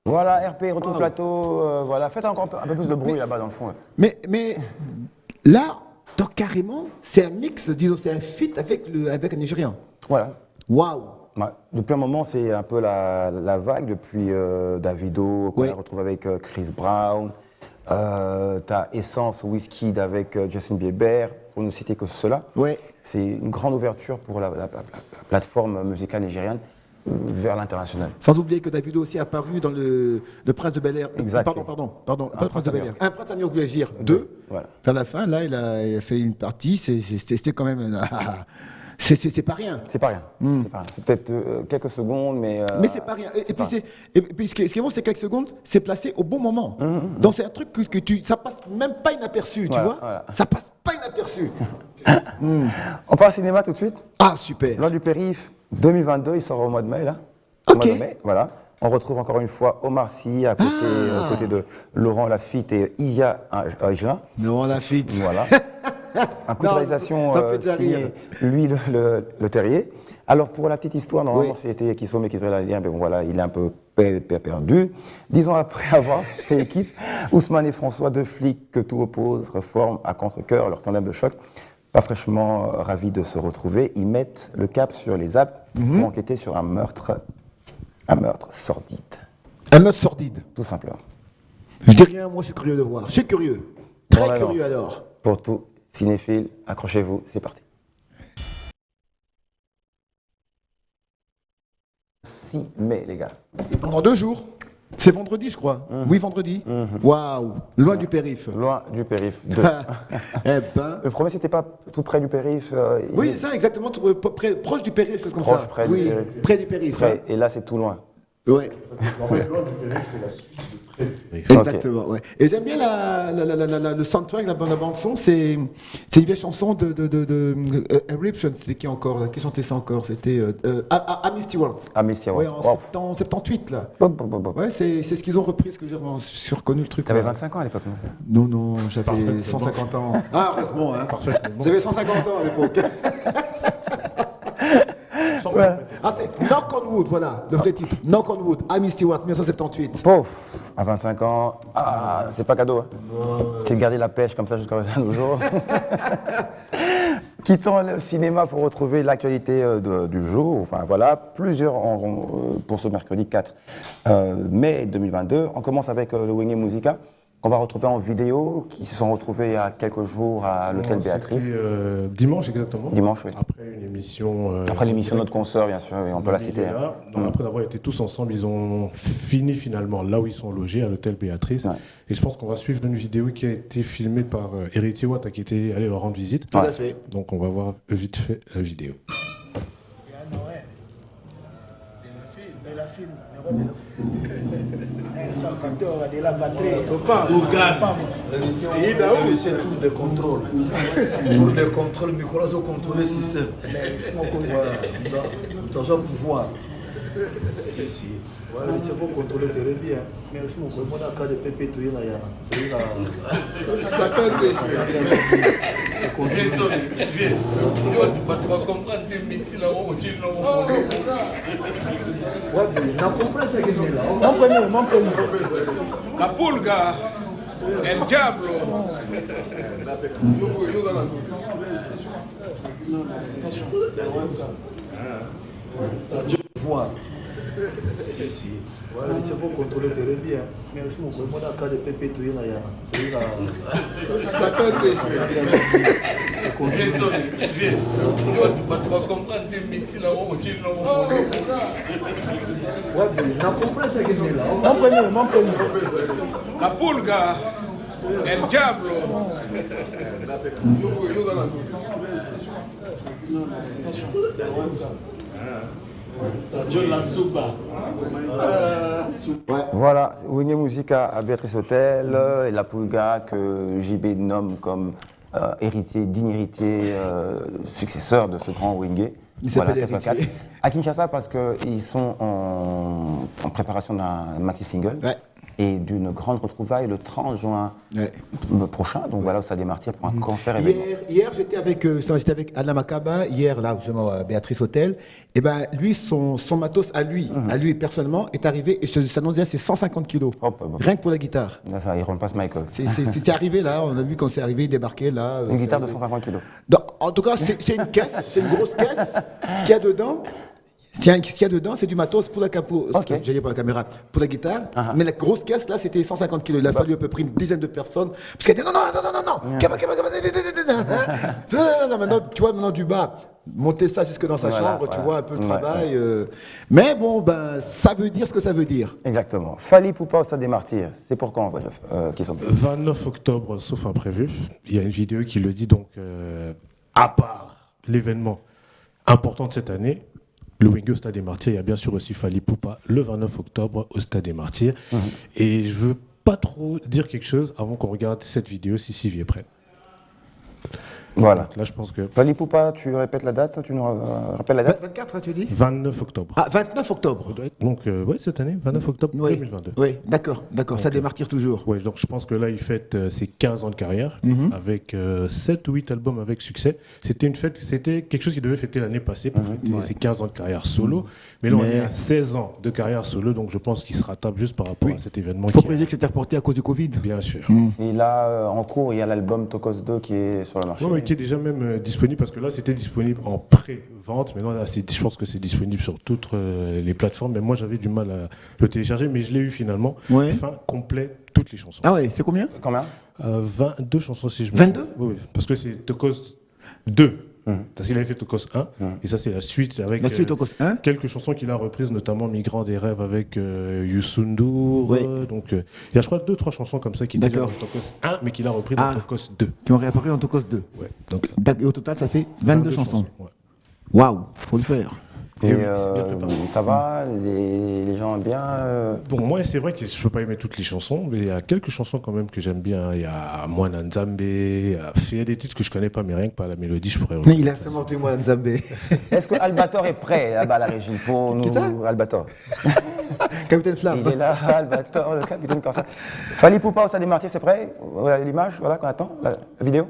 Voilà, RP, retour plateau, voilà. Faites encore un peu plus de bruit là-bas dans le fond. Ouais. Mais là, donc carrément, c'est un mix, disons, c'est un feat avec un Nigérien. Voilà. Waouh! Ouais. Depuis un moment, c'est un peu la vague, depuis Davido, qu'on Ouais. a retrouvé avec Chris Brown. T'as Essence, Wizkid avec Justin Bieber, pour ne citer que cela. Ouais. C'est une grande ouverture pour la plateforme musicale nigériane vers l'international. Sans oublier que Davido aussi est apparu dans le Prince de Bel-Air. Exact. Pardon, pas le Prince de à New Bel-Air. York. Un Prince à New York, voulais dire. Deux. Voilà. Vers la fin, là, il a fait une partie, c'était quand même. C'est pas rien. C'est pas rien. C'est pas rien. C'est peut-être quelques secondes, mais. Mais c'est pas rien. Et puis ce qui est bon, c'est quelques secondes, c'est placé au bon moment. Donc c'est un truc ça passe même pas inaperçu, tu Voilà, vois. voilà. Ça passe pas inaperçu. On part au cinéma tout de suite. Ah, super. Loin du périph' 2022, il sort au mois de mai, là. Au Ok. mois de mai, voilà. On retrouve encore une fois Omar Sy à côté de Laurent Lafitte et Iya Aïja. Non, la fit. Voilà. Un coup de Non, réalisation ça fait déjà signé rire. lui, le terrier. Alors, pour la petite histoire, normalement, Oui. c'était Kisome qui devait la lire, mais bon, voilà, il est un peu perdu. 10 ans après avoir fait équipe, Ousmane et François, deux flics que tout oppose, reforment à contre-cœur leur tandem de choc. Pas fraîchement ravis de se retrouver, ils mettent le cap sur les Alpes pour enquêter sur un meurtre sordide, Un mode sordide. tout simplement. Je dis rien, moi je suis curieux de voir. Je suis curieux. Très Bon, curieux alors. alors. Pour tout cinéphile, accrochez-vous, c'est parti. 6 mai, les gars. Et pendant 2 jours. C'est vendredi, je crois. Oui, vendredi. Waouh. Loin du périph'. Loin du périph' 2. Eh ben. Le premier, c'était pas tout près du périph'. Oui, ça, exactement. Proche du périph', c'est comme Proche, ça. près du oui, périph'. près du périph'. près, et là, c'est tout loin. Hein. Ouais. En fait, loin du périph', c'est la suite de près du périph'. Exactement, ouais. Et j'aime bien le soundtrack, la bande son, c'est une vieille chanson de Eruption, c'était qui encore, là, qui chantait ça encore? C'était Amy Stewart. Amy Stewart. Ouais, en 78 là. Bop, bop, bop, bop. Ouais, c'est ce qu'ils ont repris, ce que j'ai reconnu le truc. T'avais là. 25 ans à l'époque, non ça? Non, j'avais 150 ans. Ah, heureusement, hein. J'avais 150 ans à l'époque. Ouais. Ah, c'est Knock on Wood, voilà, le vrai titre. Knock on Wood, Amy Stewart, 1978. Pouf, à 25 ans, c'est pas cadeau. Hein. C'est de garder la pêche comme ça jusqu'à nos jours. Quittant le cinéma pour retrouver l'actualité du jour, enfin voilà, plusieurs pour ce mercredi 4 mai 2022. On commence avec le Wenge Musica, qu'on va retrouver en vidéo, qui se sont retrouvés il y a quelques jours à l'hôtel Béatrice. C'était dimanche exactement. Dimanche, oui. Après une émission. Après l'émission de notre consoeur, bien sûr, et on peut la citer. Hein. Donc, après avoir été tous ensemble, ils ont fini finalement là où ils sont logés, à l'hôtel Béatrice. Ouais. Et je pense qu'on va suivre une vidéo qui a été filmée par Héritier Watt, qui était allé leur rendre visite. Tout à fait. Donc on va voir vite fait la vidéo. Della film, le roi della film. El Salvatore della patria. C'est tour de contrôle. Tour de contrôle, micro, ça contrôle le système. Voilà. Tu dois pouvoir. Si. Voilà, c'est pour contrôler tes bien. Merci mon C'est mon cas de pépé, tu es là. Ça peut être Tu vas comprendre que Messi là, on dit non. Mon premier. La pulga, el diablo. Pouvoir. Si. Voilà, c'est pour contrôler tes bien. Merci mon C'est mon cas de pépé, tu es là. Ça peut être Tu vas comprendre que Messi là, on dit non. Mon premier. La pulga, el diablo. Voilà, Wenge Musica à Béatrice Hôtel et la Pulga que JB nomme comme digne héritier, successeur de ce grand Wenge. Il s'appelle Voilà, Héritier. à Kinshasa parce qu'ils sont en préparation d'un maxi single. Ouais. et d'une grande retrouvaille le 30 juin prochain. Donc voilà, au Stade des Martyrs pour un concert événement. Hier j'étais avec Alain Makaba, hier, là, justement, Béatrice Hôtel. Et ben lui, son matos à lui personnellement, est arrivé, et ça nous dit, c'est 150 kilos. Rien que pour la guitare. Là, ça, il repasse Michael. C'est arrivé là, on a vu quand c'est arrivé, il débarquait là. Une guitare de 150 kilos. En tout cas, c'est une caisse, c'est une grosse caisse. Ce qu'il y a dedans, c'est du matos pour la capo. J'allais pour la caméra, pour la guitare. Mais la grosse caisse là, c'était 150 kilos. Il a fallu à peu près une dizaine de personnes. Parce qu'elle dit non. Maintenant, tu vois, du bas, monter ça jusque dans sa chambre, tu vois un peu le travail. Mais bon, ben, ça veut dire ce que ça veut dire. Exactement. Fally Ipupa au Stade des Martyrs. C'est pour quand, qui sont 29 octobre, sauf imprévu. Il y a une vidéo qui le dit, donc, à part l'événement important de cette année, le Wingo au Stade des Martyrs, il y a bien sûr aussi Fally Ipupa le 29 octobre au Stade des Martyrs. Et je veux pas trop dire quelque chose avant qu'on regarde cette vidéo si Sylvie est prête. Voilà. Donc là, je pense que... Fally Ipupa, tu répètes la date, tu nous rappelles la date 24, tu dis 29 octobre. Ah, 29 octobre. Donc, ouais, cette année, 29 octobre 2022. Oui, d'accord, ça démartire toujours. Ouais, donc je pense que là, il fête ses 15 ans de carrière avec 7 ou 8 albums avec succès. C'était quelque chose qu'il devait fêter l'année passée pour fêter ses 15 ans de carrière solo. Mais là, on est à 16 ans de carrière solo, donc je pense qu'il se rattrape juste par rapport à cet événement. Il faut préciser que c'était reporté à cause du Covid. Bien sûr. Et là, en cours, il y a l'album Tokos 2 qui est sur le marché. Oui, qui est déjà même disponible, parce que là, c'était disponible en pré-vente. Maintenant, là, je pense que c'est disponible sur toutes les plateformes. Mais moi, j'avais du mal à le télécharger, mais je l'ai eu finalement. Fin, complet, toutes les chansons. Ah ouais, c'est combien 22 chansons, si je me 22 trompe. Oui, parce que c'est Tokos 2. Parce qu'il avait fait Tokos 1, et ça, c'est la suite avec Tokos 1. quelques chansons qu'il a reprises, notamment Migrant des rêves avec Youssou N'Dour. Donc, il y a, je crois, 2-3 chansons comme ça qui étaient dans Tokos 1, mais qu'il a repris dans Tokos 2. Qui ont réapparu dans Tokos 2. Ouais, donc, et au total, ça fait 22 chansons. Ouais. Waouh, faut le faire. Et oui, c'est bien préparé. ça va, les gens aiment bien Bon, moi, c'est vrai que je ne peux pas aimer toutes les chansons, mais il y a quelques chansons quand même que j'aime bien. Il y a Moana Nzambe, il y a des titres que je ne connais pas, mais rien que par la mélodie, je pourrais... Mais il a seulement tué Moana Nzambe. Est-ce que Albator est prêt là-bas à la régie pour nous... Qui ça Albator. Capitaine Flamme. Il est là, Albator, le capitaine comme ça. Fally Ipupa au Stade des Martyrs, c'est prêt? Voilà l'image, voilà qu'on attend, la vidéo.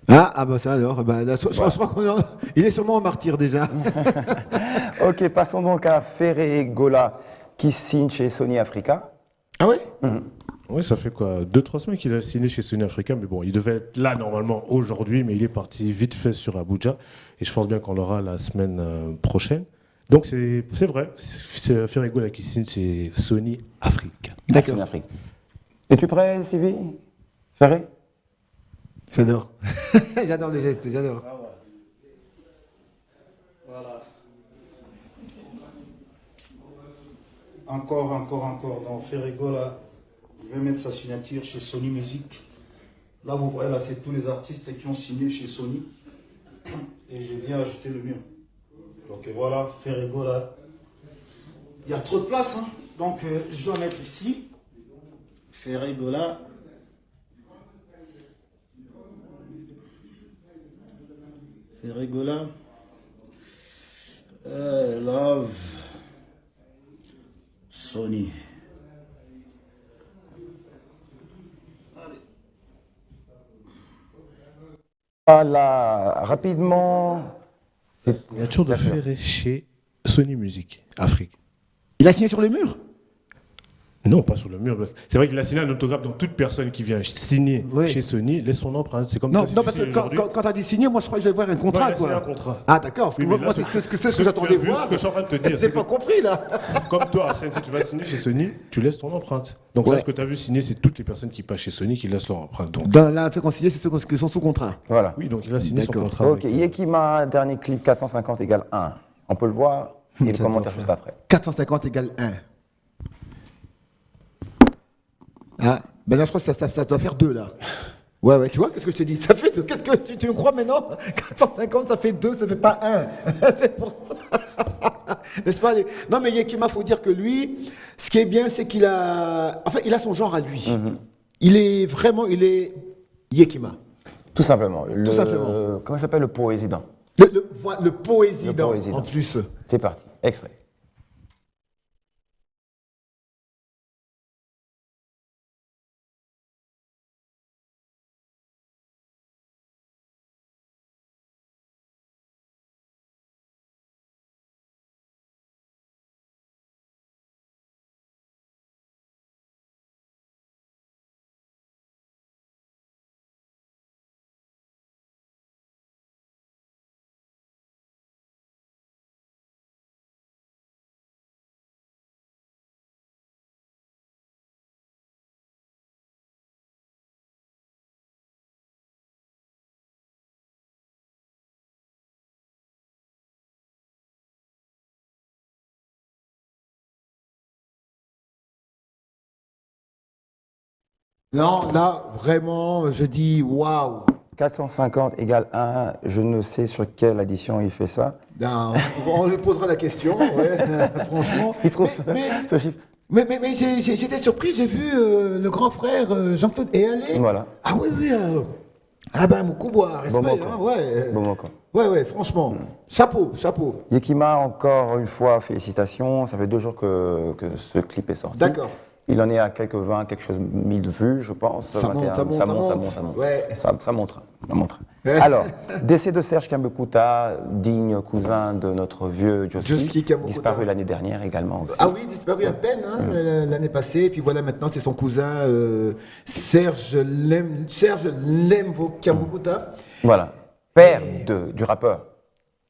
Ah bah ça alors, je crois il est sûrement en martyr déjà. Ok, passons donc à Ferré Gola qui signe chez Sony Africa. Ah ouais Oui, ça fait quoi 2-3 semaines qu'il a signé chez Sony Africa, mais bon, il devait être là normalement aujourd'hui, mais il est parti vite fait sur Abuja, et je pense bien qu'on l'aura la semaine prochaine. Donc c'est vrai, c'est Ferré Gola qui signe chez Sony Africa. D'accord. Es-tu prêt, Sylvie Ferré? J'adore. J'adore le geste, j'adore. Voilà. Encore. Donc Ferrego, là, il va mettre sa signature chez Sony Music. Là, vous voyez, là, c'est tous les artistes qui ont signé chez Sony. Et je viens ajouter le mien. Donc voilà, Ferrego, là. Il y a trop de place, hein. Donc je dois mettre ici. Ferrego, là. Ferregola, Love, Sony. Voilà, rapidement. Signature de Ferré chez Sony Music Afrique. Il a signé sur le mur? Non, pas sur le mur. C'est vrai qu'il a signé un autographe, donc toute personne qui vient signer chez Sony laisse son empreinte. C'est comme non, si parce que quand tu as dit signer, moi je crois que je vais voir un contrat. Ouais, quoi. Un contrat. Ah d'accord, parce que Oui, moi là, c'est ce que j'attendais voir. Ce que je suis en train de te dire. J'ai pas compris là. Comme toi, Arsène, si tu vas signer chez Sony, tu laisses ton empreinte. Donc là, ce que tu as vu signer, c'est toutes les personnes qui passent chez Sony qui laissent leur empreinte. Donc. Là, ceux qui ont signé, c'est ceux qui sont sous contrat. Voilà. Oui, donc il a signé son contrat. Ok, Yekima, dernier clip, 450 égale 1. On peut le voir et le commentaire juste après. 450 égale 1. Ah, ben là je crois que ça doit faire 2 là. Ouais, tu vois, qu'est-ce que je te dis? Ça fait 2. Qu'est-ce que tu me crois maintenant? 450, ça fait 2, ça fait pas 1. C'est pour ça. N'est-ce pas? Non, mais Yekima, faut dire que lui, ce qui est bien, c'est qu'il a. Enfin, il a son genre à lui. Il est Yekima. Tout simplement. Tout simplement. Comment ça s'appelle le poésident? Le poésident, en plus. C'est parti, extrait. Non, là, vraiment, je dis waouh. 450 égale 1, je ne sais sur quelle addition il fait ça. Non, on lui posera la question, ouais, franchement. Il trouve ce chiffre. Mais j'étais surpris, j'ai vu le grand frère Jean-Claude est allé. Voilà. Ah oui, oui. Ah ben, Moukouboua, respect, Bomoko. hein, ouais. Bomoko. Ouais, franchement. Chapeau. Yekima, encore une fois, félicitations. Ça fait 2 jours que ce clip est sorti. D'accord. Il en est à quelques 20, quelque chose, 1000 vues, je pense. Ça monte. Ça monte. Ouais. Ça montre. Ouais. Alors, décès de Serge Kambukuta, digne cousin de notre vieux Joski Joski, Kambukuta. disparu l'année dernière également aussi. Ah oui, disparu à peine l'année passée. Et puis voilà, maintenant, c'est son cousin Serge Lemvo Kambukuta. Voilà. Père du rappeur,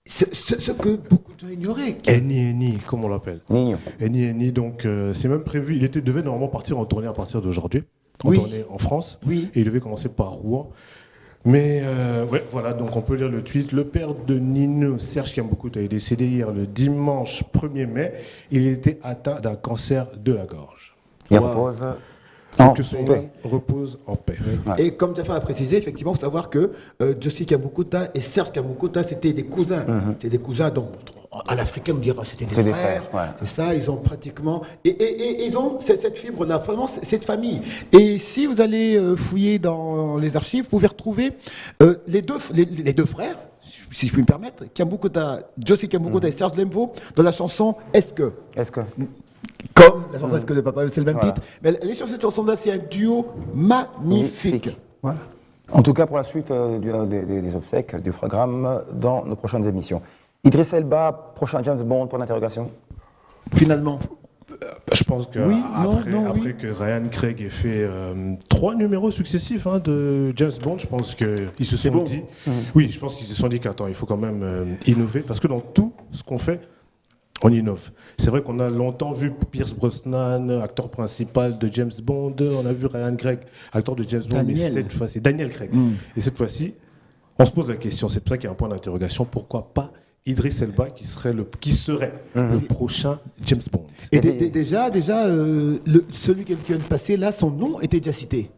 Ce que beaucoup de gens ignoraient. Eni, comme on l'appelle. Nino. Eni, donc c'est même prévu. Devait normalement partir en tournée à partir d'aujourd'hui, en Oui. tournée en France. Oui. Et il devait commencer par Rouen. Mais ouais, voilà, donc on peut lire le tweet. Le père de Nino, Serge Kambukuta, est décédé hier le dimanche 1er mai. Il était atteint d'un cancer de la gorge. Il Wow. repose Et en que son paix. âme repose en paix. Ouais. Et comme Jafar a précisé, effectivement, il faut savoir que Joski Kambukuta et Serge Kambukuta, c'était des cousins. C'est des cousins, donc à l'africain, on dira c'était des C'est des frères. frères, ouais. C'est ça, ils ont pratiquement. Et ils ont cette fibre-là, vraiment, cette famille. Et si vous allez fouiller dans les archives, vous pouvez retrouver les deux frères, si je puis me permettre, Joski Kambukuta et Serge Lemvo, dans la chanson Est-ce que. Est-ce que Comme la chanson Est-ce que de Papa, c'est le même Voilà. titre. Mais les chansons de cette chanson-là, c'est un duo magnifique. Voilà. En tout cas, pour la suite des obsèques du programme dans nos prochaines émissions. Idriss Elba, prochain James Bond, pour l'interrogation. Finalement. Je pense que Oui, non, après oui. que Ryan Craig ait fait 3 numéros successifs de James Bond, je pense qu'ils se sont dit, oui, je pense qu'ils se sont dit qu'attends, il faut quand même innover, parce que dans tout ce qu'on fait, on innove. C'est vrai qu'on a longtemps vu Pierce Brosnan, acteur principal de James Bond, on a vu Ryan Craig, acteur de James Bond, mais Daniel. cette fois-ci, Daniel Craig. Et cette fois-ci, on se pose la question, c'est pour ça qu'il y a un point d'interrogation, pourquoi pas Idriss Elba qui serait le prochain James Bond. Et Il y a des- déjà celui qui vient de passer, là, son nom était déjà cité.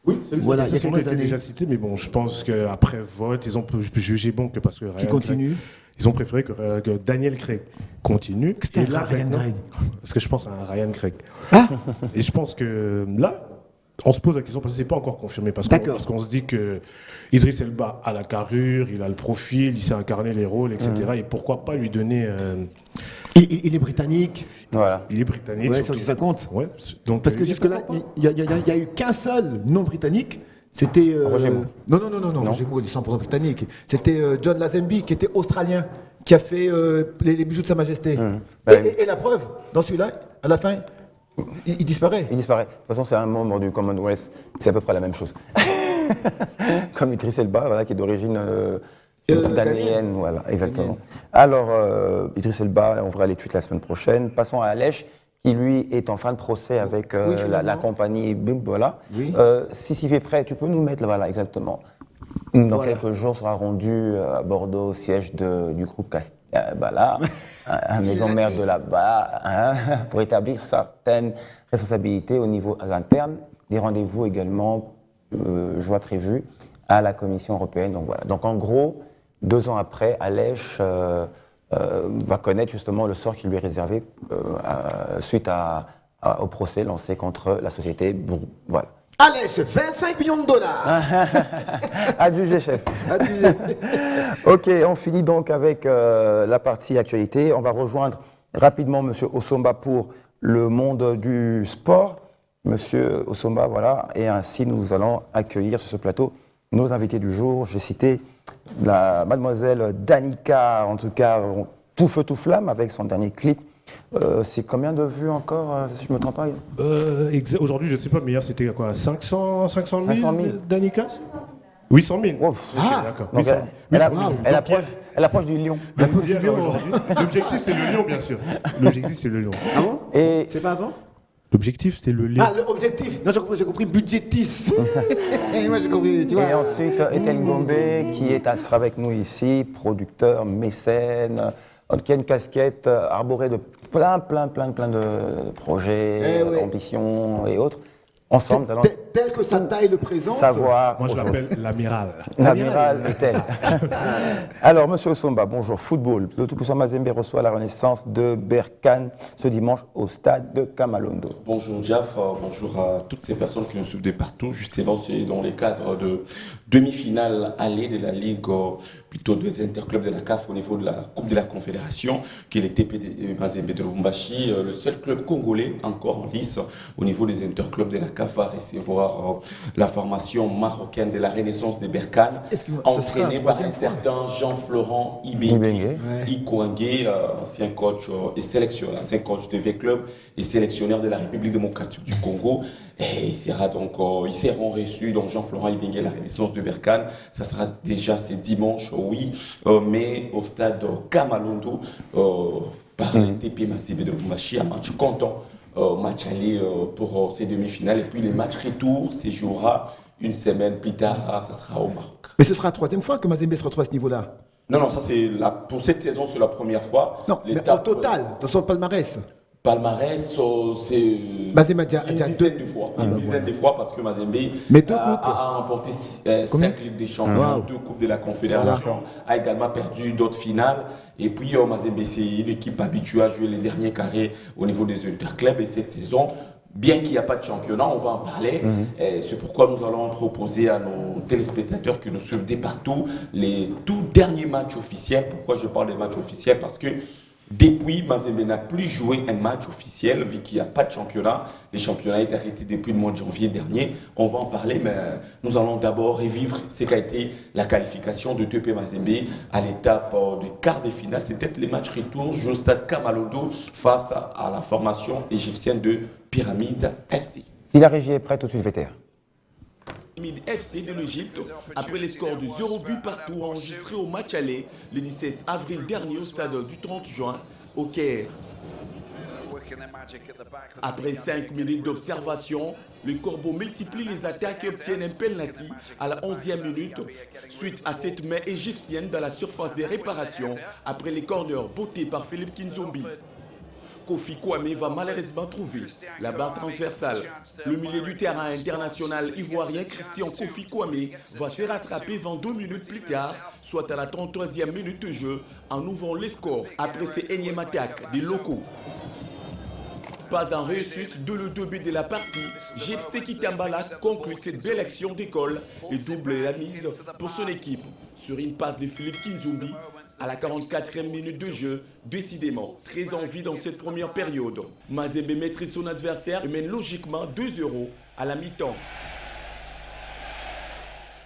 Oui, Voilà, il y a son nom quelques était années. déjà cité, mais bon, je pense qu'après vote, ils ont jugé bon que parce que Qui Ryan continue. Craig, ils ont préféré que Daniel Craig continue. C'était Et là, Ryan maintenant- Craig. Parce que je pense à un Ryan Craig. Ah Et je pense que là, on se pose la question parce que c'est pas encore confirmé. D'accord. Parce qu'on se dit que Idriss Elba a la carrure, il a le profil, il sait incarner les rôles, etc. Et pourquoi pas lui donner. il est britannique. Voilà. Il est britannique. Ouais, surtout- ça aussi, ça compte. Ouais, donc, Parce que jusque-là, il y a eu qu'un seul non britannique. C'était. Roger Moore. Non, Roger Moore, il est 100% britannique. C'était John Lazenby, qui était australien, qui a fait les bijoux de Sa Majesté. Bah oui. Et la preuve, dans celui-là, à la fin, il disparaît. Il disparaît. De toute façon, c'est un membre du Commonwealth. C'est à peu près la même chose. Comme Idriss Elba, voilà, qui est d'origine ghanéenne. Voilà, exactement. Alors, Idriss Elba, on verra les tweets la semaine prochaine. Passons à Alèche, qui lui est en fin de procès avec Oui, la finalement. compagnie BIM, voilà. Oui. Si Sylvie est prêt, tu peux nous mettre, voilà, exactement. Dans Voilà. quelques jours sera rendu à Bordeaux, au siège du groupe Bala, à maison mère de là-bas, hein, pour établir certaines responsabilités au niveau interne. Des rendez-vous également, je vois prévus, à la Commission européenne. Donc voilà. Donc en gros, 2 ans après, Alèche va connaître justement le sort qui lui est réservé suite au procès lancé contre la société. Bon, voilà. Allez, c'est 25 millions de dollars. Adjugé, chef. Ok, on finit donc avec la partie actualité. On va rejoindre rapidement Monsieur Osomba pour le monde du sport. Monsieur Osomba, voilà. Et ainsi, nous allons accueillir sur ce plateau nos invités du jour. J'ai cité la mademoiselle Danica, en tout cas, tout feu, tout flamme, avec son dernier clip. C'est combien de vues encore, si je ne me trompe pas? Aujourd'hui, je sais pas, mais hier c'était quoi 500 000 500 000. Danikas 800 000. Oh, Ok, d'accord. Donc, 800 000. elle approche du lion. Hier et aujourd'hui. L'objectif, c'est le lion, bien sûr. L'objectif, c'est le lion. Ah bon Et C'est pas avant L'objectif, c'est le lion. Ah, l'objectif. Non, j'ai compris budgétis. Et moi, j'ai compris, tu vois. Et ensuite, Etienne Gombe, qui sera avec nous ici, producteur, mécène, qui a une casquette arborée de plein de projets, Eh oui. ambitions et autres. Ensemble, nous allons Tel que sa taille le présente. savoir. Moi, je aujourd'hui. l'appelle l'amiral. L'amiral est tel. Alors, monsieur Osomba, bonjour. Football. Le Tout-Puissant Mazembe reçoit la Renaissance de Berkane ce dimanche au stade de Kamalondo. Bonjour Jaf, bonjour à toutes ces personnes qui nous suivent de partout. Justement, c'est dans les cadres de demi-finale allée de la Ligue, plutôt des interclubs de la CAF au niveau de la Coupe de la Confédération, qui est le TP de Mazembe de Lubumbashi, le seul club congolais encore en lice au niveau des interclubs de la CAF va recevoir la formation marocaine de la Renaissance de Berkane, entraînée par un certain Jean-Florent Ibengue. Ikouangue, ancien coach et sélectionneur, ancien coach de V-Club et sélectionneur de la République démocratique du Congo. Et il sera donc, ils seront reçus, donc Jean-Florent Ibengue, la Renaissance de Berkane. Ça sera déjà ce dimanche, oui, mais au stade Kamalondo, par le TP Mazembe de Lubumbashi, un match comptant, match aller pour ces demi-finales. Et puis les matchs retour se jouera une semaine plus tard, ça sera au Maroc. Mais ce sera la troisième fois que Mazembe se retrouve à ce niveau-là. Non, ça c'est pour cette saison, c'est la première fois. Non, mais au total, dans son palmarès. Palmarès, c'est Mazembe a une déjà dizaine de fois. Une dizaine de fois parce que Mazembe Mais deux coupes. a remporté 5 Ligues des Champions, 2 Coupes de la Confédération, a également perdu d'autres finales. Et puis Mazembe, c'est une équipe habituée à jouer les derniers carrés au niveau des interclubs. Et cette saison, bien qu'il n'y a pas de championnat, on va en parler. C'est pourquoi nous allons proposer à nos téléspectateurs qui nous suivent de partout les tout derniers matchs officiels. Pourquoi je parle des matchs officiels? Parce que depuis, Mazembe n'a plus joué un match officiel, vu qu'il n'y a pas de championnat. Le championnat est arrêté depuis le mois de janvier dernier. On va en parler, mais nous allons d'abord revivre ce qu'a été la qualification de TP Mazembe à l'étape de quart de finale. C'était les matchs retour au stade Kamalondo face à la formation égyptienne de Pyramide FC. Si la régie est prête, tout de suite VTR. Pyramide FC de l'Égypte, après les scores de 0 but partout enregistrés au match aller le 17 avril dernier au stade du 30 juin au Caire. Après 5 minutes d'observation, le Corbeau multiplie les attaques et obtient un penalty à la 11e minute suite à cette main égyptienne dans la surface des réparations après les corners bottés par Philippe Kinzombi. Kofi Kwame va malheureusement trouver la barre transversale. Le milieu du terrain international ivoirien Christian Kofi Kwame va se rattraper 22 minutes plus tard, soit à la 33e minute de jeu, en ouvrant les scores après ses énièmes attaques des locaux. Pas en réussite de le début de la partie, Jepseki Tambala conclut cette belle action d'école et double la mise pour son équipe sur une passe de Philippe Kinzombi à la 44e minute de jeu. Décidément, très en vie dans cette première période. Mazembe maîtrise son adversaire et mène logiquement 2-0 à la mi-temps.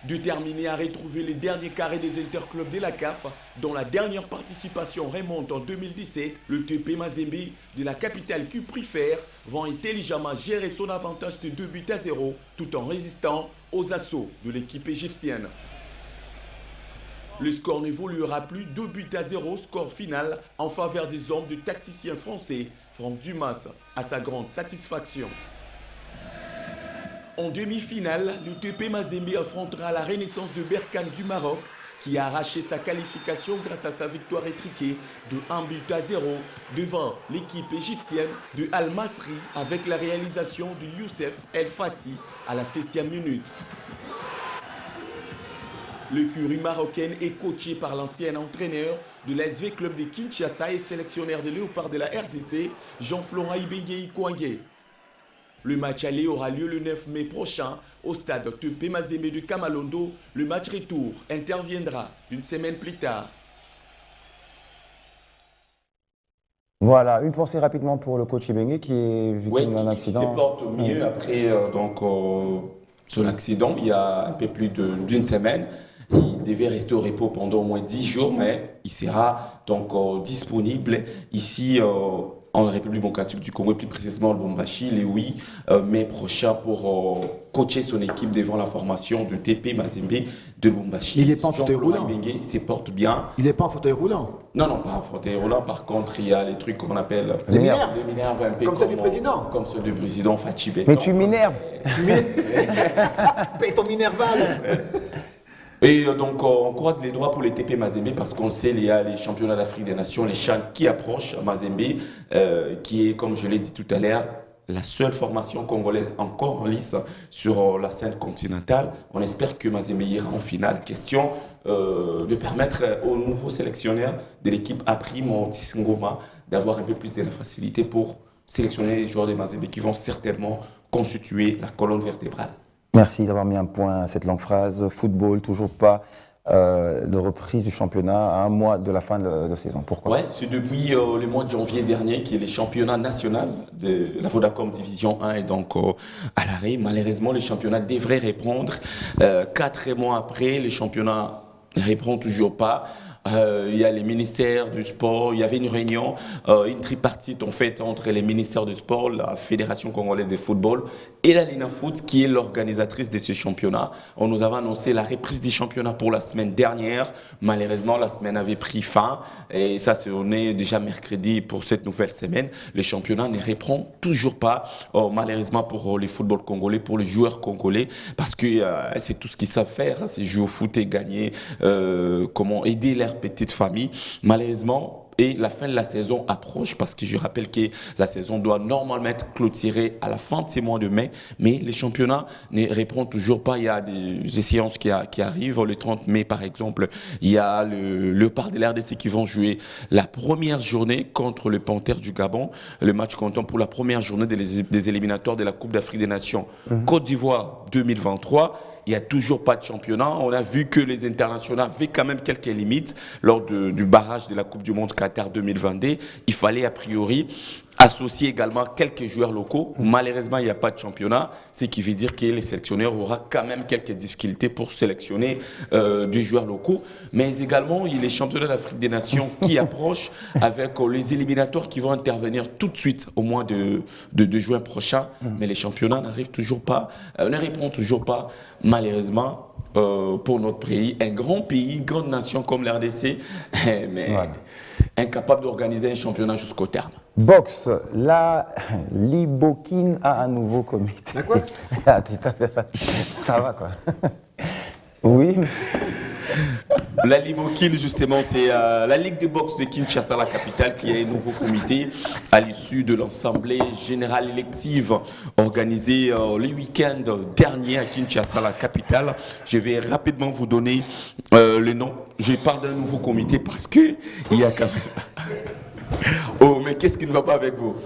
Déterminé à retrouver les derniers carrés des interclubs de la CAF, dont la dernière participation remonte en 2017, le TP Mazembe de la capitale cuprifère va intelligemment gérer son avantage de 2-0 tout en résistant aux assauts de l'équipe égyptienne. Le score n'évoluera plus, 2-0, score final en faveur des hommes du tacticien français Franck Dumas, à sa grande satisfaction. En demi-finale, le TP Mazembe affrontera la Renaissance de Berkane du Maroc, qui a arraché sa qualification grâce à sa victoire étriquée de 1-0 devant l'équipe égyptienne de Al Masry avec la réalisation de Youssef El Fati à la 7e minute. L'écurie marocaine est coachée par l'ancien entraîneur de l'ASV Club de Kinshasa et sélectionneur des Léopards de la RDC, Jean-Florent Ibengue Ikouangue. Le match aller aura lieu le 9 mai prochain au stade TP Mazembe de Kamalondo. Le match retour interviendra une semaine plus tard. Voilà, une pensée rapidement pour le coach Ibengue qui est victime d'un Qui accident. se porte mieux après son accident il y a un peu plus d'une semaine. Il devait rester au repos pendant au moins 10 jours, mais il sera donc disponible ici en République démocratique du Congo, et plus précisément au Lubumbashi, le 8 mai prochain pour coacher son équipe devant la formation de TP Mazembe de Lubumbashi. Il n'est pas en fauteuil roulant. Il se porte bien. Il n'est pas en fauteuil roulant. Non, pas en fauteuil roulant. Par contre, il y a les trucs qu'on appelle Les minerves. des minerves, un peu Comme ceux du président. Comme ceux du président Fachi Beton. Mais tu m'énerves. Paye ton minerval. Et donc, on croise les doigts pour les TP Mazembe parce qu'on sait, il y a les championnats d'Afrique des Nations, les CHAN qui approchent. Mazembe, qui est, comme je l'ai dit tout à l'heure, la seule formation congolaise encore en lice sur la scène continentale. On espère que Mazembe ira en finale. Question de permettre au nouveau sélectionneur de l'équipe Aprime, Otis Ngoma, d'avoir un peu plus de la facilité pour sélectionner les joueurs de Mazembe qui vont certainement constituer la colonne vertébrale. Merci d'avoir mis un point à cette longue phrase. Football, toujours pas de reprise du championnat à un mois de la fin de saison. Pourquoi? Ouais, c'est depuis le mois de janvier dernier que les championnats nationaux de la Vodacom Division 1 est donc à l'arrêt. Malheureusement, les championnats devraient reprendre. 4 mois après, les championnats ne reprennent toujours pas. Il y a les ministères du sport, il y avait une réunion, une tripartite en fait entre les ministères du sport, la Fédération congolaise de football et la Linafoot qui est l'organisatrice de ce championnat. On nous avait annoncé la reprise du championnat pour la semaine dernière. Malheureusement, la semaine avait pris fin et ça, on est déjà mercredi pour cette nouvelle semaine. Le championnat ne reprend toujours pas, malheureusement pour les footballs congolais, pour les joueurs congolais, parce que c'est tout ce qu'ils savent faire, hein, c'est jouer au foot et gagner, comment aider leur petite famille. Malheureusement, et la fin de la saison approche parce que je rappelle que la saison doit normalement être clôturée à la fin de ces mois de mai, mais les championnats ne répondent toujours pas. Il y a des échéances qui arrivent. Le 30 mai, par exemple, il y a le Léopard de l'RDC qui vont jouer la première journée contre le Panthère du Gabon. Le match comptant pour la première journée des éliminatoires de la Coupe d'Afrique des Nations. Côte d'Ivoire 2023. Il n'y a toujours pas de championnat. On a vu que les internationaux avaient quand même quelques limites lors du barrage de la Coupe du Monde Qatar 2022. Il fallait a priori associer également quelques joueurs locaux. Malheureusement, il n'y a pas de championnat, ce qui veut dire que les sélectionneurs auront quand même quelques difficultés pour sélectionner des joueurs locaux. Mais également, il y a les championnats d'Afrique des Nations qui approchent avec les éliminatoires qui vont intervenir tout de suite au mois de juin prochain. Mais les championnats n'arrivent toujours pas, ne répondent toujours pas, malheureusement, pour notre pays. Un grand pays, une grande nation comme l'RDC, mais voilà, incapable d'organiser un championnat jusqu'au terme. Boxe, la Libokine a un nouveau comité. La quoi? Ça va quoi. Oui. La Libokine, justement, c'est la Ligue de boxe de Kinshasa, la capitale, qui a un nouveau comité à l'issue de l'Assemblée générale élective organisée le week-end dernier à Kinshasa, la capitale. Je vais rapidement vous donner le nom. Je parle d'un nouveau comité parce qu'il y a quand même... Oh, mais qu'est-ce qui ne va pas avec vous?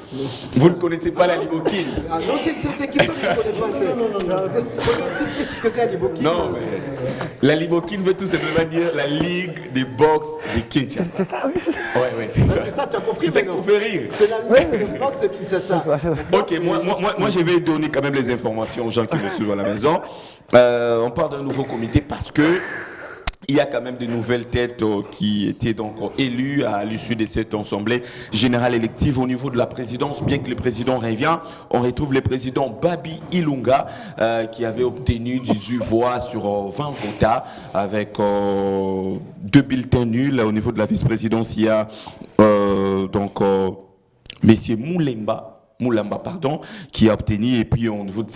Vous ne connaissez pas la Libokine? Ah non, c'est qui sont qui ne connaissent pas. Ce que c'est la Libokine. Non, mais la Libokine veut tout simplement dire la Ligue des boxe de Kinshasa. C'est ça, oui. Ouais, c'est ça. C'est ça, tu as compris. C'est ça qui vous fait rire. C'est la Ligue de boxe de Kinshasa. Ok, moi je vais donner quand même les informations aux gens qui me suivent à la maison. On parle d'un nouveau comité parce que il y a quand même de nouvelles têtes qui étaient donc élues à l'issue de cette assemblée générale élective au niveau de la présidence. Bien que le président revient, on retrouve le président Babi Ilunga qui avait obtenu 18 voix sur 20 votants avec 2 bulletins nuls. Au niveau de la vice-présidence, il y a Monsieur Moulamba, qui a obtenu, et puis au niveau du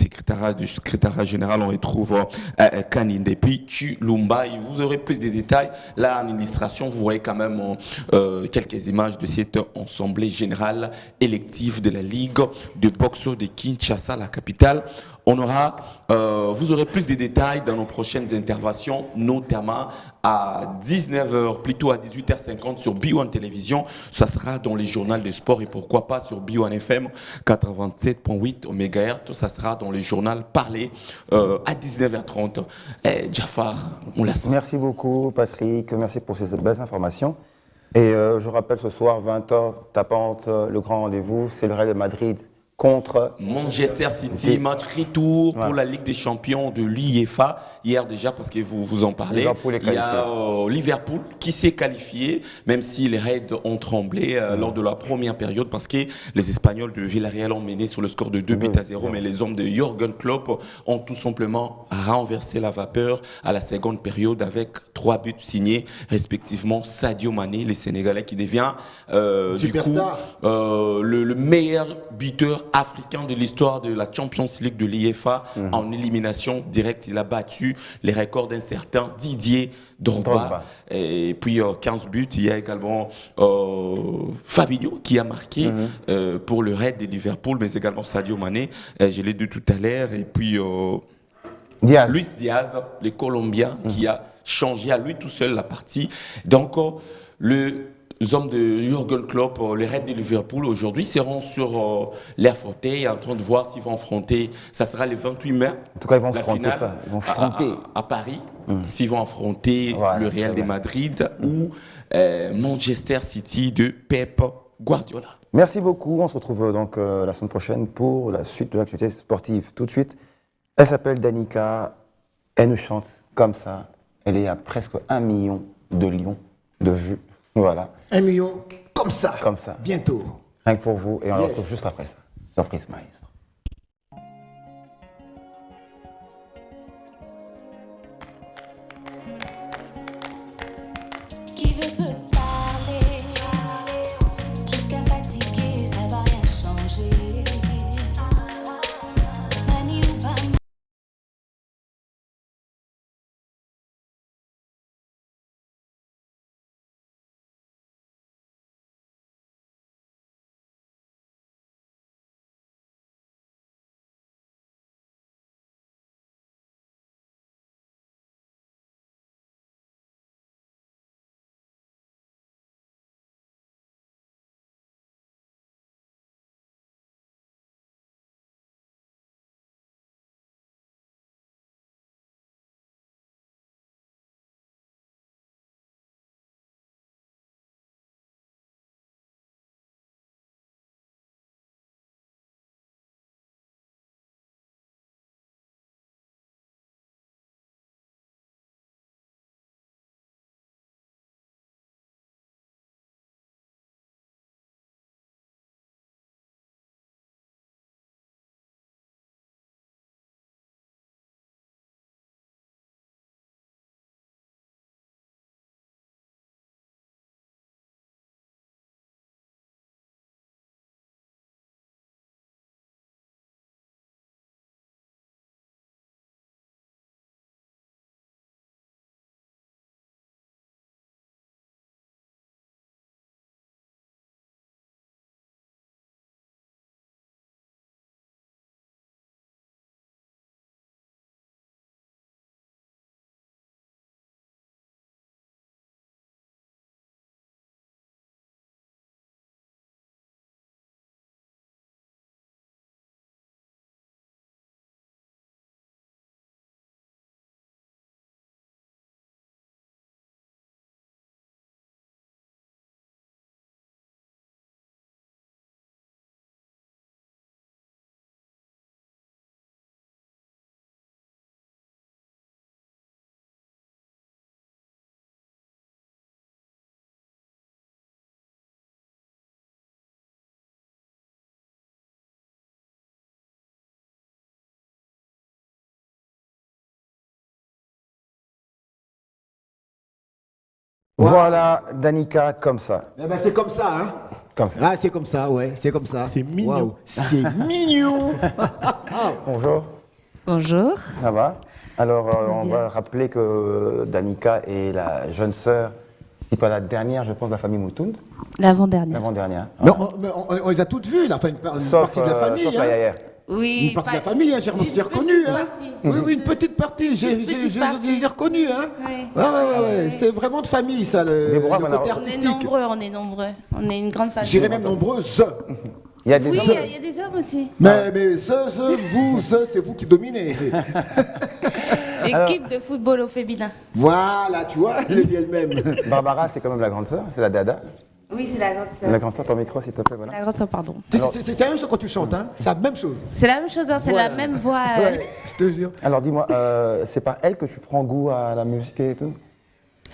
secrétariat général, on retrouve Kaninde, et puis Chulumba. Vous aurez plus de détails. Là, en illustration, vous voyez quand même quelques images de cette assemblée générale élective de la Ligue de boxe de Kinshasa, la capitale. Vous aurez plus de détails dans nos prochaines interventions, notamment à 19h, plutôt à 18h50 sur B1 Télévision. Ça sera dans les journaux de sport et pourquoi pas sur B1 FM 87.8 MHz. Ça sera dans les journaux parlé à 19h30. Jafar, on l'a. Merci beaucoup Patrick, merci pour ces belles informations. Et je rappelle ce soir 20h, tapante, le grand rendez-vous, c'est le Real de Madrid contre Manchester City, match retour pour la Ligue des Champions de l'UEFA. Hier déjà, parce que vous en parlez, il y a Liverpool qui s'est qualifié, même si les Reds ont tremblé lors de la première période, parce que les Espagnols de Villarreal ont mené sur le score de 2-0, mais les hommes de Jürgen Klopp ont tout simplement renversé la vapeur à la seconde période avec 3 buts signés, respectivement Sadio Mané, le Sénégalais, qui devient du coup le meilleur buteur africain de l'histoire de la Champions League de l'IFA en élimination directe. Il a battu les records d'un certain Didier Drogba. Et puis 15 buts. Il y a également Fabinho qui a marqué pour le Red de Liverpool, mais également Sadio Mané. Je l'ai dit tout à l'heure. Et puis Luis Diaz, le Colombien, qui a changé à lui tout seul la partie. Donc les hommes de Jürgen Klopp, les Reds de Liverpool, aujourd'hui seront sur l'air fauteuil en train de voir s'ils vont affronter, ça sera le 28 mai. En tout cas, ils vont la affronter finale ça. Ils vont affronter. à Paris, s'ils vont affronter le Real de Madrid ou Manchester City de Pep Guardiola. Merci beaucoup. On se retrouve donc la semaine prochaine pour la suite de l'actualité sportive. Tout de suite, elle s'appelle Danica. Elle nous chante comme ça. Elle est à presque 1 million de lions de vues. Voilà. 1 million comme ça. Comme ça. Bientôt. Rien que pour vous. Et on la retrouve juste après ça. Surprise, maestro. Qui veut peut parler jusqu'à fatiguer, ça va rien changer. Mani ou pas. Voilà, Danica, comme ça. Eh ben, c'est comme ça, hein. Comme ça. Ah, c'est comme ça, ouais, c'est comme ça. C'est mignon. Waouh, c'est mignon. Bonjour. Bonjour. Ça va? Alors, on bien. va rappeler que Danica est la jeune sœur, si pas la dernière, je pense, de la famille Moutoun. L'avant-dernière. L'avant-dernière. Mais on les a toutes vues, là, enfin, une partie de la famille. Sauf la hein. Yaïr. Oui. Une partie de la famille, hein, j'ai reconnu. Hein. Oui, oui, une petite partie, j'ai reconnu. Hein. Oui. Ouais. C'est vraiment de famille, ça, le Déborah, côté maintenant, On est artistique. nombreux, on est nombreux. On est une grande famille. J'irais même nombreuses. Il y a des Oui, hommes. il y a des hommes aussi. Mais c'est vous qui dominez. Équipe de football au féminin. Voilà, tu vois, elle dit elle-même. Barbara, c'est quand même la grande sœur, c'est la dada. Oui, c'est la grande sœur. La grande sœur, ton micro, s'il te plaît, voilà. La grande sœur, pardon. C'est la même chose quand tu chantes, hein. C'est la même chose. C'est la même chose, hein, c'est Voilà. la même voix. Ouais, je te jure. Alors dis-moi, c'est par elle que tu prends goût à la musique et tout?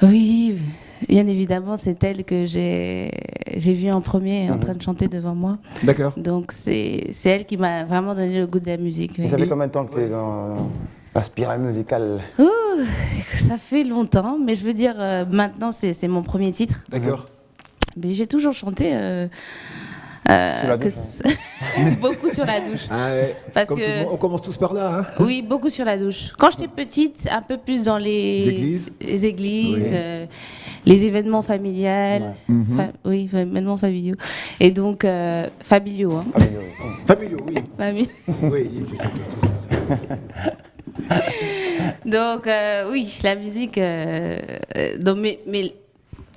Oui, bien évidemment, c'est elle que j'ai vue en premier en train de chanter devant moi. D'accord. Donc c'est elle qui m'a vraiment donné le goût de la musique. oui. Et ça fait combien de temps que tu es dans la spirale musicale? Ouh, ça fait longtemps, mais je veux dire, maintenant c'est mon premier titre. D'accord. Mais j'ai toujours chanté Sur la douche, Beaucoup sur la douche. Ah ouais. Parce Comme tout le que monde, on commence tous par là. Hein. oui, beaucoup sur la douche. Quand j'étais petite, un peu plus dans les églises, Oui. Les événements familiales, Mhm. oui, événements familiaux. Et donc familiaux. Hein. Familiaux, oui. Oui. Donc oui, la musique. Donc, mais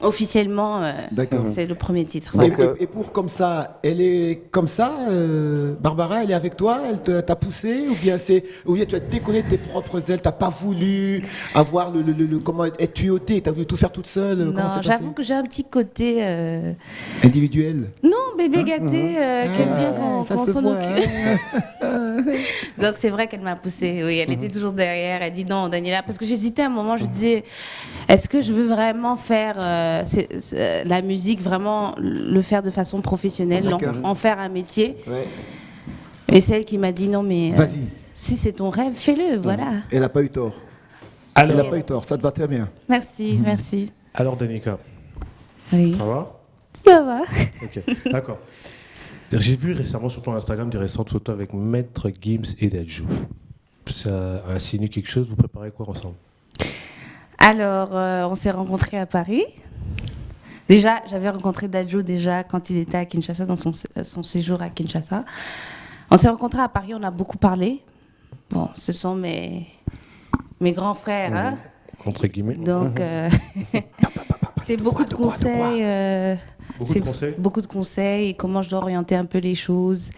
officiellement, D'accord. c'est le premier titre. Et pour comme ça, elle est comme ça, Barbara, elle est avec toi, elle t'a poussé, ou bien tu as décollé de tes propres ailes, t'as pas voulu avoir comment être tuyautée, t'as voulu tout faire toute seule. Comment Non, c'est j'avoue passé que j'ai un petit côté. Individuel. Non, bébé gâté, qui aime bien qu'on ça se s'en voit, occupe. Donc c'est vrai qu'elle m'a poussée. Oui, elle était toujours derrière. Elle dit non, Daniela, parce que j'hésitais un moment. Je disais, est-ce que je veux vraiment faire la musique, vraiment le faire de façon professionnelle, en faire un métier? Ouais. Et c'est elle qui m'a dit non, mais Vas-y. si c'est ton rêve, fais-le, voilà. Elle n'a pas eu tort. Alors, Elle n'a pas eu tort, ça te va très bien. Merci, merci. alors Danica, Oui. ça va? Ça va. Ok, d'accord. J'ai vu récemment sur ton Instagram des récentes photos avec Maître Gims et Dadju. Ça insinue quelque chose? Vous préparez quoi ensemble? Alors, on s'est rencontrés à Paris. Déjà, j'avais rencontré Dadju déjà quand il était à Kinshasa, dans son séjour à Kinshasa. On s'est rencontrés à Paris, on a beaucoup parlé. Bon, ce sont mes grands frères, hein. Entre guillemets. Donc, c'est beaucoup de conseils. Beaucoup de conseils? Beaucoup de conseils, comment je dois orienter un peu les choses.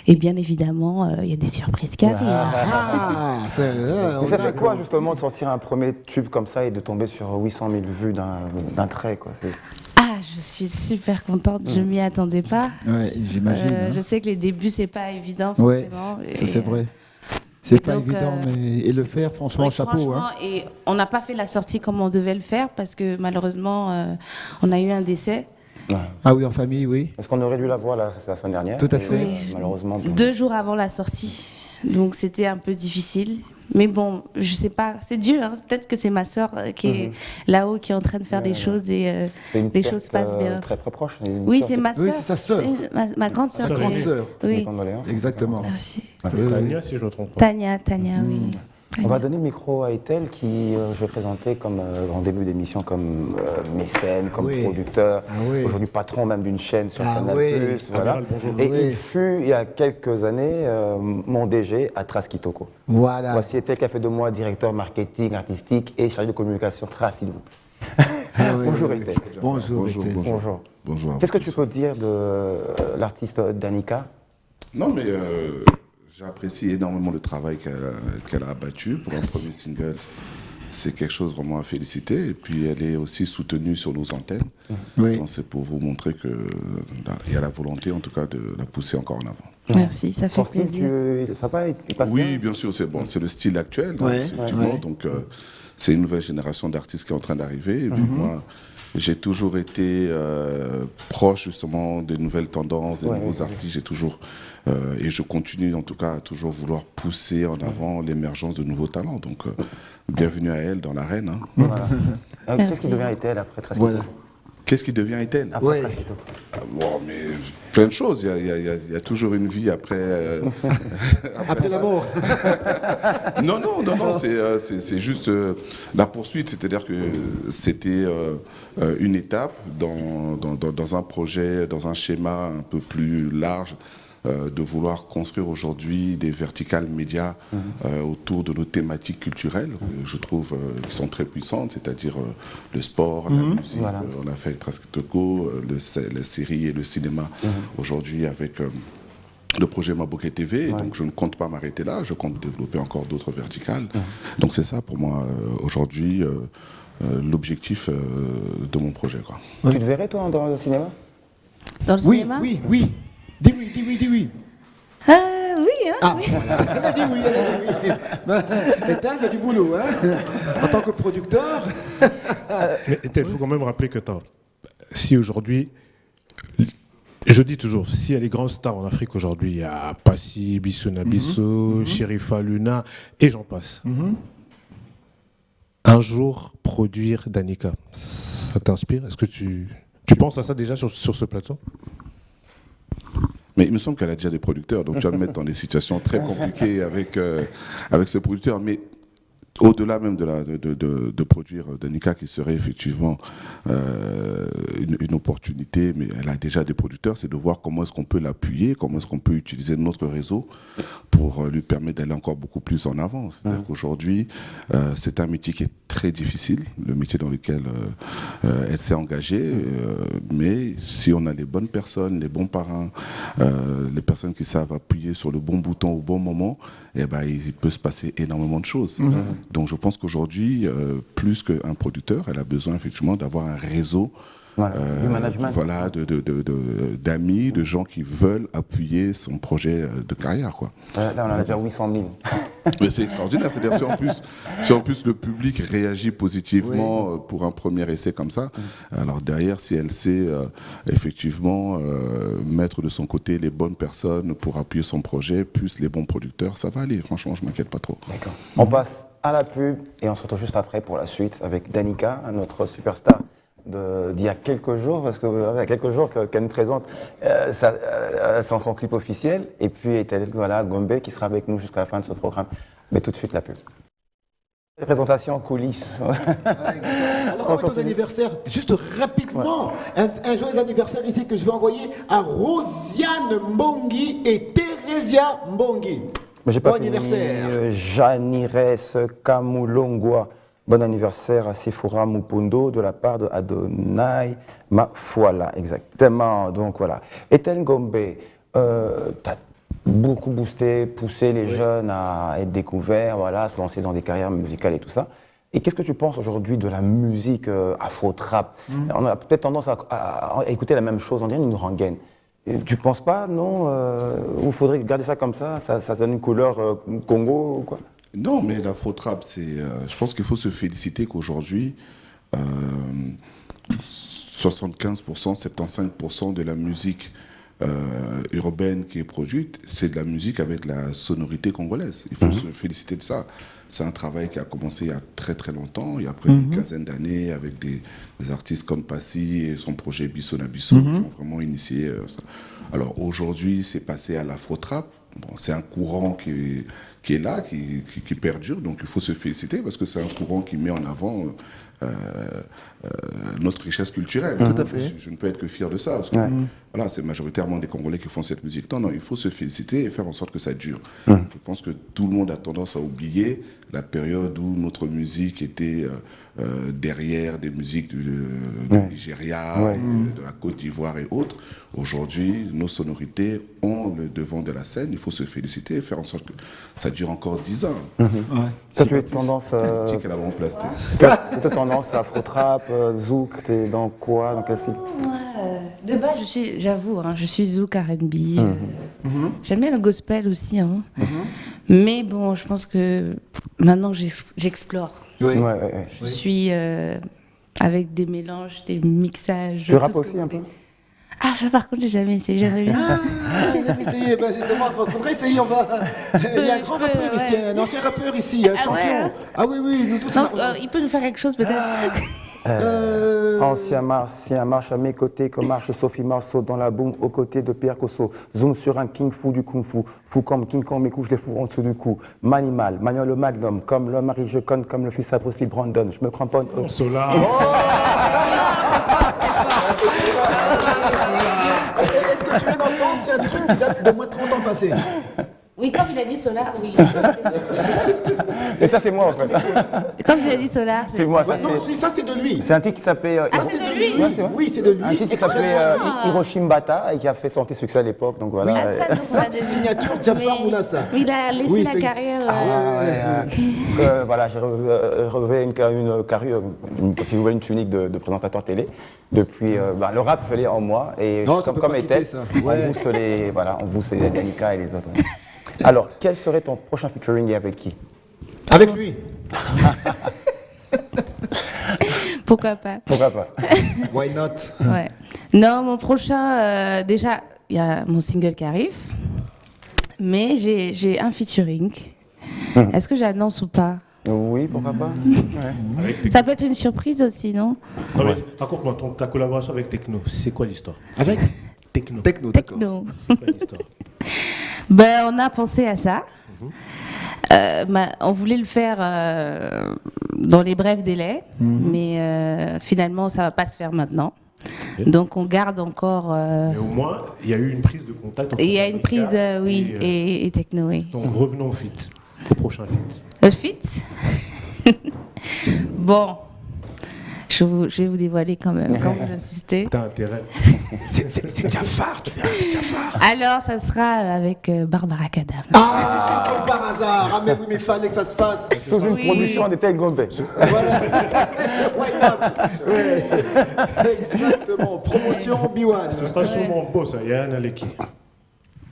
Et bien évidemment, il y a des surprises qui arrivent. Ça fait quoi justement de sortir un premier tube comme ça et de tomber sur 800 000 vues d'un trait quoi, Ah, je suis super contente, je m'y attendais pas. Ouais, j'imagine. Je sais que les débuts, c'est pas évident Ouais, forcément. ça c'est vrai. C'est pas donc, évident, mais et le faire, franchement, Oui, chapeau. franchement, Hein. et on n'a pas fait la sortie comme on devait le faire parce que malheureusement, on a eu un décès. Ah oui, en famille, oui. Parce qu'on aurait dû la voir la semaine dernière. Tout à et, fait. malheureusement. 2 jours avant la sortie. Donc c'était un peu difficile. Mais bon, je sais pas, c'est Dieu. Hein. Peut-être que c'est ma sœur qui est là-haut, qui est en train de faire des choses et les choses passent bien. Très proche. Oui, c'est ma sœur. Oui, c'est sa sœur. Ma grande sœur. Sa grande sœur. Oui. Exactement. Merci. Tania, si je ne me trompe pas. Tania, oui. On va donner le micro à Etel qui je vais présenter comme en début d'émission comme mécène, comme producteur, aujourd'hui patron même d'une chaîne sur Canal+. Voilà. Et il fut il y a quelques années mon DG à Trace Kitoko. Voilà. Voici Etel qui a fait de moi directeur marketing artistique et chargé de communication Trace, s'il vous plaît. Bonjour Etel. Bonjour. Bonjour. Qu'est-ce que tu peux dire de l'artiste Danica? Non mais j'apprécie énormément le travail qu'elle a abattu pour un premier single. C'est quelque chose vraiment à féliciter. Et puis elle est aussi soutenue sur nos antennes. Oui. Donc c'est pour vous montrer qu'il y a la volonté en tout cas de la pousser encore en avant. Merci, ça fait plaisir. Ça va, il passe Oui, bien sûr, c'est bon, c'est le style actuel, effectivement. Donc c'est une nouvelle génération d'artistes qui est en train d'arriver. Et puis moi, j'ai toujours été proche justement des nouvelles tendances, des nouveaux artistes. J'ai toujours et je continue en tout cas à toujours vouloir pousser en avant l'émergence de nouveaux talents. Donc bienvenue à elle dans l'arène. Hein. Voilà. Qu'est-ce qui devient Etel après Trace Kitoko? Qu'est-ce qui devient Etel? Après Trace Kitoko. Bon, mais plein de choses. Il y a toujours une vie après. Après la mort. Non, c'est juste la poursuite. C'est-à-dire que c'était une étape dans un projet, dans un schéma un peu plus large. De vouloir construire aujourd'hui des verticales médias autour de nos thématiques culturelles, je trouve qui sont très puissantes, c'est-à-dire le sport, la musique, on a fait Trace Kitoko, la série et le cinéma aujourd'hui avec le projet Mabouké TV, donc je ne compte pas m'arrêter là, je compte développer encore d'autres verticales. Donc c'est ça pour moi aujourd'hui l'objectif de mon projet. Quoi. Tu te verrais toi dans le cinéma? Dans le cinéma? Oui. Dis oui. Oui, hein. Ah, oui. Elle a dit oui. Mais il y a du boulot, hein. En tant que producteur. Mais il faut quand même rappeler que si aujourd'hui, je dis toujours, s'il y a les grandes stars en Afrique aujourd'hui, il y a Passy, Bissou Nabisso, Sherifa Luna, et j'en passe. Un jour, produire Danica, ça t'inspire? Est-ce que tu penses à ça déjà sur ce plateau? Mais il me semble qu'elle a déjà des producteurs, donc tu vas me mettre dans des situations très compliquées avec ces producteurs. Mais au-delà même de produire Danica, qui serait effectivement une opportunité, mais elle a déjà des producteurs, c'est de voir comment est-ce qu'on peut l'appuyer, comment est-ce qu'on peut utiliser notre réseau pour lui permettre d'aller encore beaucoup plus en avant. C'est-à-dire qu'aujourd'hui, c'est un métier qui est très difficile, le métier dans lequel elle s'est engagée, mais si on a les bonnes personnes, les bons parrains, les personnes qui savent appuyer sur le bon bouton au bon moment, eh ben, il peut se passer énormément de choses. Donc je pense qu'aujourd'hui, plus qu'un producteur, elle a besoin effectivement d'avoir un réseau du management. Voilà, d'amis, de gens qui veulent appuyer son projet de carrière, quoi. Là, on a déjà 800 000. Mais c'est extraordinaire, c'est-à-dire si en plus le public réagit positivement pour un premier essai comme ça, alors derrière, si elle sait effectivement mettre de son côté les bonnes personnes pour appuyer son projet, plus les bons producteurs, ça va aller. Franchement, je m'inquiète pas trop. D'accord. On passe à la pub et on se retrouve juste après pour la suite avec Danica, notre superstar d'il y a quelques jours, parce qu'il y a quelques jours qu'elle nous présente son clip officiel, et puis voilà, Gombe qui sera avec nous jusqu'à la fin de ce programme. Mais tout de suite la pub. Présentation en coulisses. Alors, comment est aux anniversaires, juste rapidement, un joyeux anniversaire ici que je vais envoyer à Rosiane Mbongi et Theresia Mbongi. Bon anniversaire. Janires Kamulongwa. Bon anniversaire à Sephora Mupundo de la part de Adonai Mafuala, exactement. Donc voilà. Ethel Gombe, tu as beaucoup boosté, poussé les jeunes à être découverts, voilà, à se lancer dans des carrières musicales et tout ça. Et qu'est-ce que tu penses aujourd'hui de la musique afro-trap? On a peut-être tendance à écouter la même chose, on dirait une rengaine. Tu penses pas, non il faudrait garder ça comme ça donne une couleur Congo ou quoi? Non, mais l'afro-trap, je pense qu'il faut se féliciter qu'aujourd'hui, 75%, 75% de la musique urbaine qui est produite, c'est de la musique avec la sonorité congolaise. Il faut se féliciter de ça. C'est un travail qui a commencé il y a très très longtemps, il y a près d'une quinzaine d'années, avec des artistes comme Passy et son projet Bisso na Bisso qui ont vraiment initié ça. Alors aujourd'hui, c'est passé à l'afro-trap. Bon, c'est un courant qui est là, qui perdure, donc il faut se féliciter parce que c'est un courant qui met en avant notre richesse culturelle. Tout à fait. Je ne peux être que fier de ça, parce que voilà, c'est majoritairement des Congolais qui font cette musique. Non, il faut se féliciter et faire en sorte que ça dure. Je pense que tout le monde a tendance à oublier la période où notre musique était derrière des musiques du Nigeria, de la Côte d'Ivoire et autres. Aujourd'hui, nos sonorités ont le devant de la scène. Il faut se féliciter et faire en sorte que ça dure encore 10 ans. Toi, tu es tendance... Tu sais qu'elle a vraiment place. Tu es tendance afro-trap, zouk, t'es dans quoi, dans quel style? De base, j'avoue, je suis zouk R&B. J'aime bien le gospel aussi. Mais bon, je pense que maintenant j'explore. Je suis avec des mélanges, des mixages. Tu rappes aussi un peu? Ah, ça par contre, j'ai jamais essayé, j'aimerais bien. Jamais essayé, justement, faudrait essayer, il y a un grand rappeur ici, un ancien rappeur ici, un champion. Ah oui, nous tous. Donc, il peut nous faire quelque chose peut-être. Ancien marche à mes côtés, comme marche Sophie Marceau dans la boum aux côtés de Pierre Cosso. Zoom sur un king fou du kung fu. Fou comme King Kong, mes couches les fous en dessous du cou. Manimal, Manuel le Magnum, comme l'homme Marie, je conne, comme le fils à Bruce Lee Brandon. Je me cramponne. Solar. Est-ce que tu viens d'entendre? C'est un truc qui date de moins de 30 ans passés. Oui, comme il a dit Solar, oui. Et ça, c'est moi, en fait. Comme il a dit Solar, c'est moi. Ça, c'est de lui. C'est un titre qui s'appelait... c'est de lui. Oui, c'est de lui. Un titre qui s'appelait Hiroshima Bata et qui a fait son succès à l'époque, donc voilà. Ça, c'est signature Jafar Moulassa. Il a laissé la carrière... Voilà, j'ai relevé une carrure, si vous voulez, une tunique de présentateur télé. Depuis, le rap fallait en moi et comme était, on booste les Danica et les autres. Alors, quel serait ton prochain featuring et avec qui? Avec lui. Pourquoi pas? Why not? Ouais. Non, mon prochain, déjà, il y a mon single qui arrive, mais j'ai un featuring. Est-ce que j'annonce ou pas? Oui, pourquoi pas. Ça peut être une surprise aussi, non? Non, mais raconte-moi ta collaboration avec Techno, c'est quoi l'histoire? Techno. Techno, d'accord. Techno. C'est quoi l'histoire? Ben, on a pensé à ça. On voulait le faire dans les brefs délais, mais finalement, ça ne va pas se faire maintenant. Donc, on garde encore. Mais au moins, il y a eu une prise de contact. Il y a une prise, Danica oui, et techno, oui. Donc, revenons au feat, au prochain feat. Le fit. Bon, je vais vous dévoiler quand même, quand vous insistez. T'as intérêt. C'est Jafar, tu viens, c'est Jafar. Alors, ça sera avec Barbara Kadam. Ah, comme par hasard. Ah, mais oui, mais fallait que ça se fasse. Sous une production de Tel Gombe. Voilà. Why not? Ouais. Exactement. Promotion B1. Ce sera sûrement beau, ça. Yaya Aleki.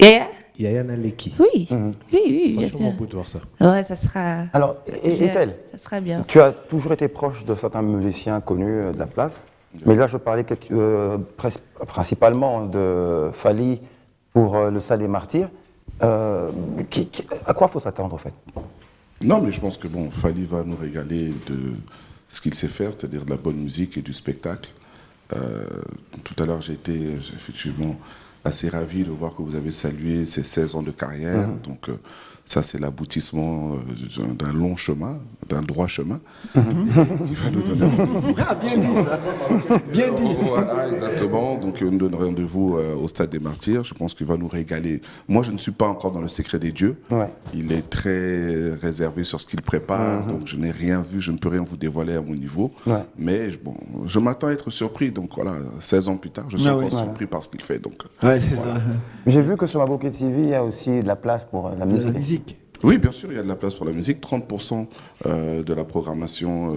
Et Yaya Aleki. oui, oui, Ce bien sera sûrement sûr. beau de voir ça. Ouais, ça sera. Alors, j'ai hâte, Tel, ça sera bien. tu as toujours été proche de certains musiciens connus de la place, mais là je parlais principalement de Fally pour le Stade des Martyrs. À quoi faut s'attendre en fait? Non, mais je pense que bon, Fally va nous régaler de ce qu'il sait faire, c'est-à-dire de la bonne musique et du spectacle. Tout à l'heure, j'ai été effectivement assez ravi de voir que vous avez salué ces 16 ans de carrière. Donc, ça, c'est l'aboutissement d'un long chemin, d'un droit chemin. Qui va nous donner rendez-vous. Ah, bien dit ça. Bien dit. Voilà, exactement. Donc, nous donne rendez-vous au Stade des Martyrs. Je pense qu'il va nous régaler. Moi, je ne suis pas encore dans le secret des dieux. Ouais. Il est très réservé sur ce qu'il prépare. Donc, je n'ai rien vu. Je ne peux rien vous dévoiler à mon niveau. Ouais. Mais bon, je m'attends à être surpris. Donc, voilà, 16 ans plus tard, je suis encore surpris par ce qu'il fait. Donc, Ouais, c'est ça. J'ai vu que sur Maboké TV, il y a aussi de la place pour la musique. La musique. oui, bien sûr, il y a de la place pour la musique. 30% de la programmation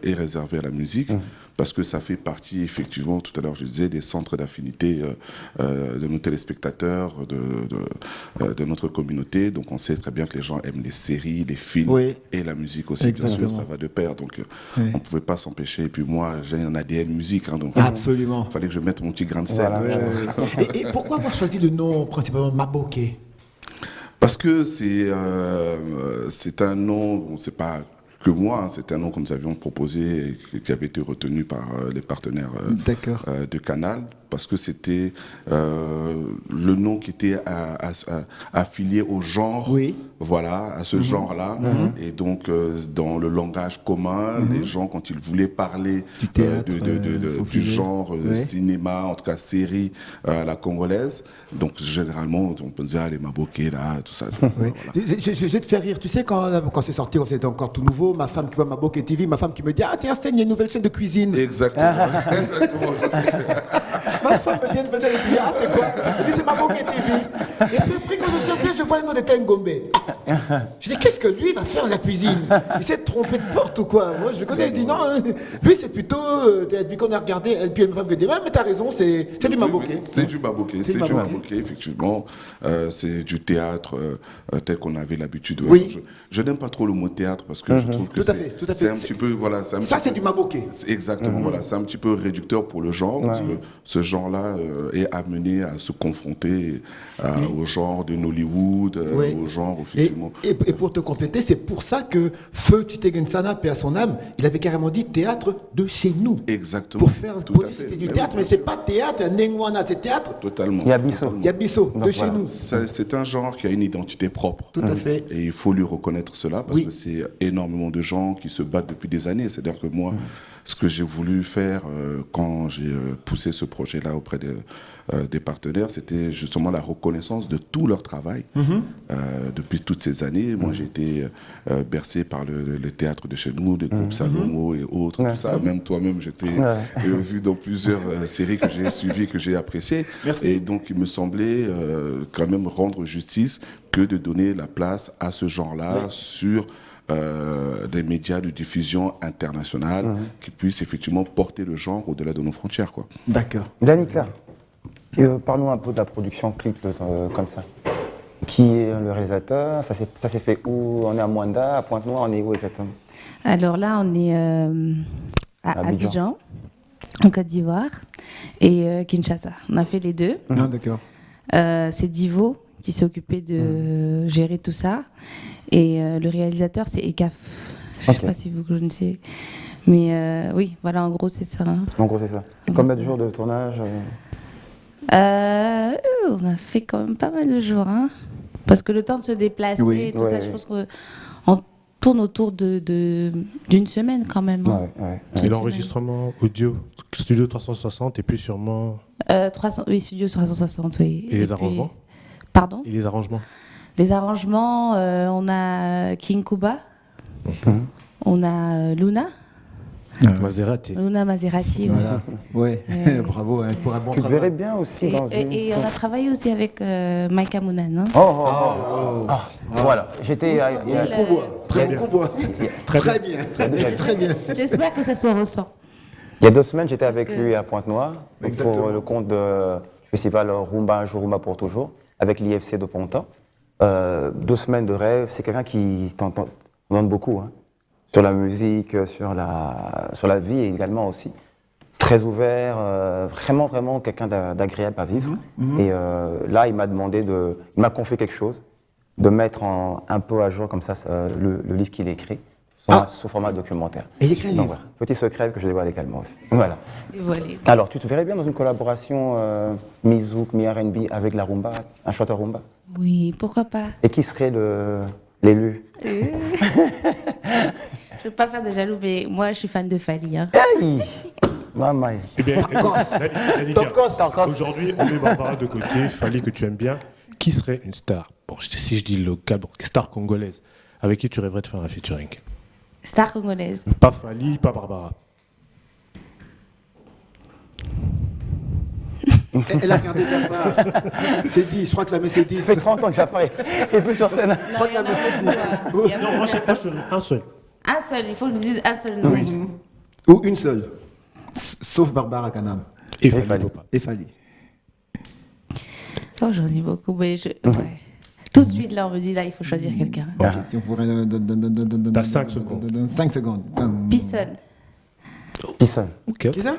est réservée à la musique parce que ça fait partie, effectivement, tout à l'heure je disais, des centres d'affinité de nos téléspectateurs, de notre communauté. Donc on sait très bien que les gens aiment les séries, les films et la musique aussi, Exactement. bien sûr, ça va de pair. Donc on ne pouvait pas s'empêcher. Et puis moi, j'ai un ADN musique, hein, donc Absolument. il fallait que je mette mon petit grain de sel. Voilà. Et pourquoi avoir choisi le nom principalement Maboké? Parce que c'est un nom, bon, c'est pas que moi, hein, c'est un nom que nous avions proposé et qui avait été retenu par les partenaires de Canal, parce que c'était le nom qui était affilié au genre, voilà, à ce genre-là. Et donc, dans le langage commun, les gens, quand ils voulaient parler du théâtre, du genre cinéma, en tout cas série à la congolaise, donc généralement, on peut dire, les Maboké, là, tout ça. Donc, voilà. Je vais te faire rire. Tu sais, quand c'est sorti, c'était encore tout nouveau, ma femme qui voit Maboké TV, ma femme qui me dit, ah tiens, il y a une nouvelle chaîne de cuisine. Exactement. Exactement, je sais. Ma femme me dit, elle me dit, ah c'est quoi? Elle dit, c'est Maboké TV. Et puis quand je cherche bien, je vois le nom de Tengombe. Je dis, qu'est-ce que lui va faire dans la cuisine? Il s'est trompé de porte ou quoi? Moi, je connais, il dit, non, lui c'est plutôt, depuis qu'on a regardé, et puis une femme qui dit, mais t'as raison, c'est du Maboké. C'est du Maboké, c'est du Maboké, effectivement. C'est du théâtre tel qu'on avait l'habitude. Oui. Je n'aime pas trop le mot théâtre parce que je trouve que c'est un petit peu, voilà. Ça, c'est du Maboké. Exactement, voilà. C'est un petit peu réducteur pour le genre, parce que ce genre-là est amené à se confronter au genre de Nollywood, au genre, effectivement. Et pour te compléter, c'est pour ça que Feu Tite Gensana, paix à son âme, il avait carrément dit théâtre de chez nous. Exactement. Pour faire c'était du théâtre, mais c'est pas théâtre, Nengwana, c'est théâtre. Totalement. Yabiso, de chez nous. C'est un genre qui a une identité propre. Tout à fait. Et il faut lui reconnaître cela parce que c'est énormément de gens qui se battent depuis des années. C'est-à-dire que moi, ce que j'ai voulu faire quand j'ai poussé ce projet-là auprès des partenaires, c'était justement la reconnaissance de tout leur travail depuis toutes ces années. Moi, j'ai été bercé par le théâtre de chez nous, des groupes Salomo et autres, tout ça. Même toi-même, j'étais vu dans plusieurs séries que j'ai suivies, que j'ai appréciées. Merci. Et donc, il me semblait quand même rendre justice que de donner la place à ce genre-là sur des médias de diffusion internationale qui puissent effectivement porter le genre au-delà de nos frontières, quoi. D'accord. Danica, parlons un peu de la production clip comme ça. Qui est le réalisateur? Ça s'est fait où? On est à Mwanda, à Pointe-Noire, on est où exactement? Alors là, on est à Abidjan, en Côte d'Ivoire, et Kinshasa. On a fait les deux. Ah, d'accord. C'est Divo qui s'est occupé de gérer tout ça. Et le réalisateur, c'est ECAF. Je ne sais pas si vous connaissez. Mais oui, voilà, en gros, c'est ça. Hein. En gros, c'est ça. Combien de jours de tournage? On a fait quand même pas mal de jours, hein. Parce que le temps de se déplacer, Oui. tout ça, je pense qu'on tourne autour d'une semaine quand même. Hein. Et l'enregistrement audio, Studio 360, et puis sûrement. 300, oui, Studio 360, oui. Et les arrangements. Pardon. Et les arrangements. Les arrangements, on a King Kuba, on a Luna. Maserati. Luna Maserati. Voilà. Ouais. Bravo hein, pour un bon Tu te travail. verrais bien aussi dans une... Et on a travaillé aussi avec Maïka Mounan. Hein. Voilà, j'étais... Très bon combo. Très bien. Très bien. J'espère que ça se ressent. Il y a 2 semaines, j'étais avec que- lui à Pointe-Noire pour le compte du festival Rumba Un jour, Rumba pour toujours, avec l'IFC de Ponta. 2 semaines de rêve, c'est quelqu'un qui t'en donne beaucoup, hein, sur la musique, sur la vie également aussi. Très ouvert, vraiment quelqu'un d'agréable à vivre. Et là, il m'a confié quelque chose, de mettre un peu à jour comme ça le livre qu'il écrit. Sous format documentaire. Et il écrit un livre. Voilà. Petit secret que je dévoile également aussi. Voilà. Et voilà. Alors, tu te verrais bien dans une collaboration mi-zouk, mi-R&B avec la rumba, un chanteur rumba? Oui, pourquoi pas. Et qui serait l'élu? Je ne veux pas faire de jaloux, mais moi, je suis fan de Fali. Hein. Hey Maman. Eh bien, Nadia, aujourd'hui, on met Barbara de côté. Fallait que tu aimes bien. Qui serait une star? Bon, si je dis locale, bon, star congolaise, avec qui tu rêverais de faire un featuring? Star congolaise. Pas Fali, pas Barbara. Elle a regardé Jafar. C'est dit, je crois que la messe est dite. Ça fait 30 ans que Jafar est plus sur scène. Je crois que la messe est dite. Non, moi, je donne un seul. Un seul, il faut que je dise un seul nom. Oui. Ou une seule. Sauf Barbara Kanam. Et Fali. Et Fali. Oh, j'en ai beaucoup, mais ouais. Tout de suite, là, on me dit, là, il faut choisir quelqu'un. T'as 5 secondes. 5 secondes. Pisson. Pisson. Ok. Qui ça?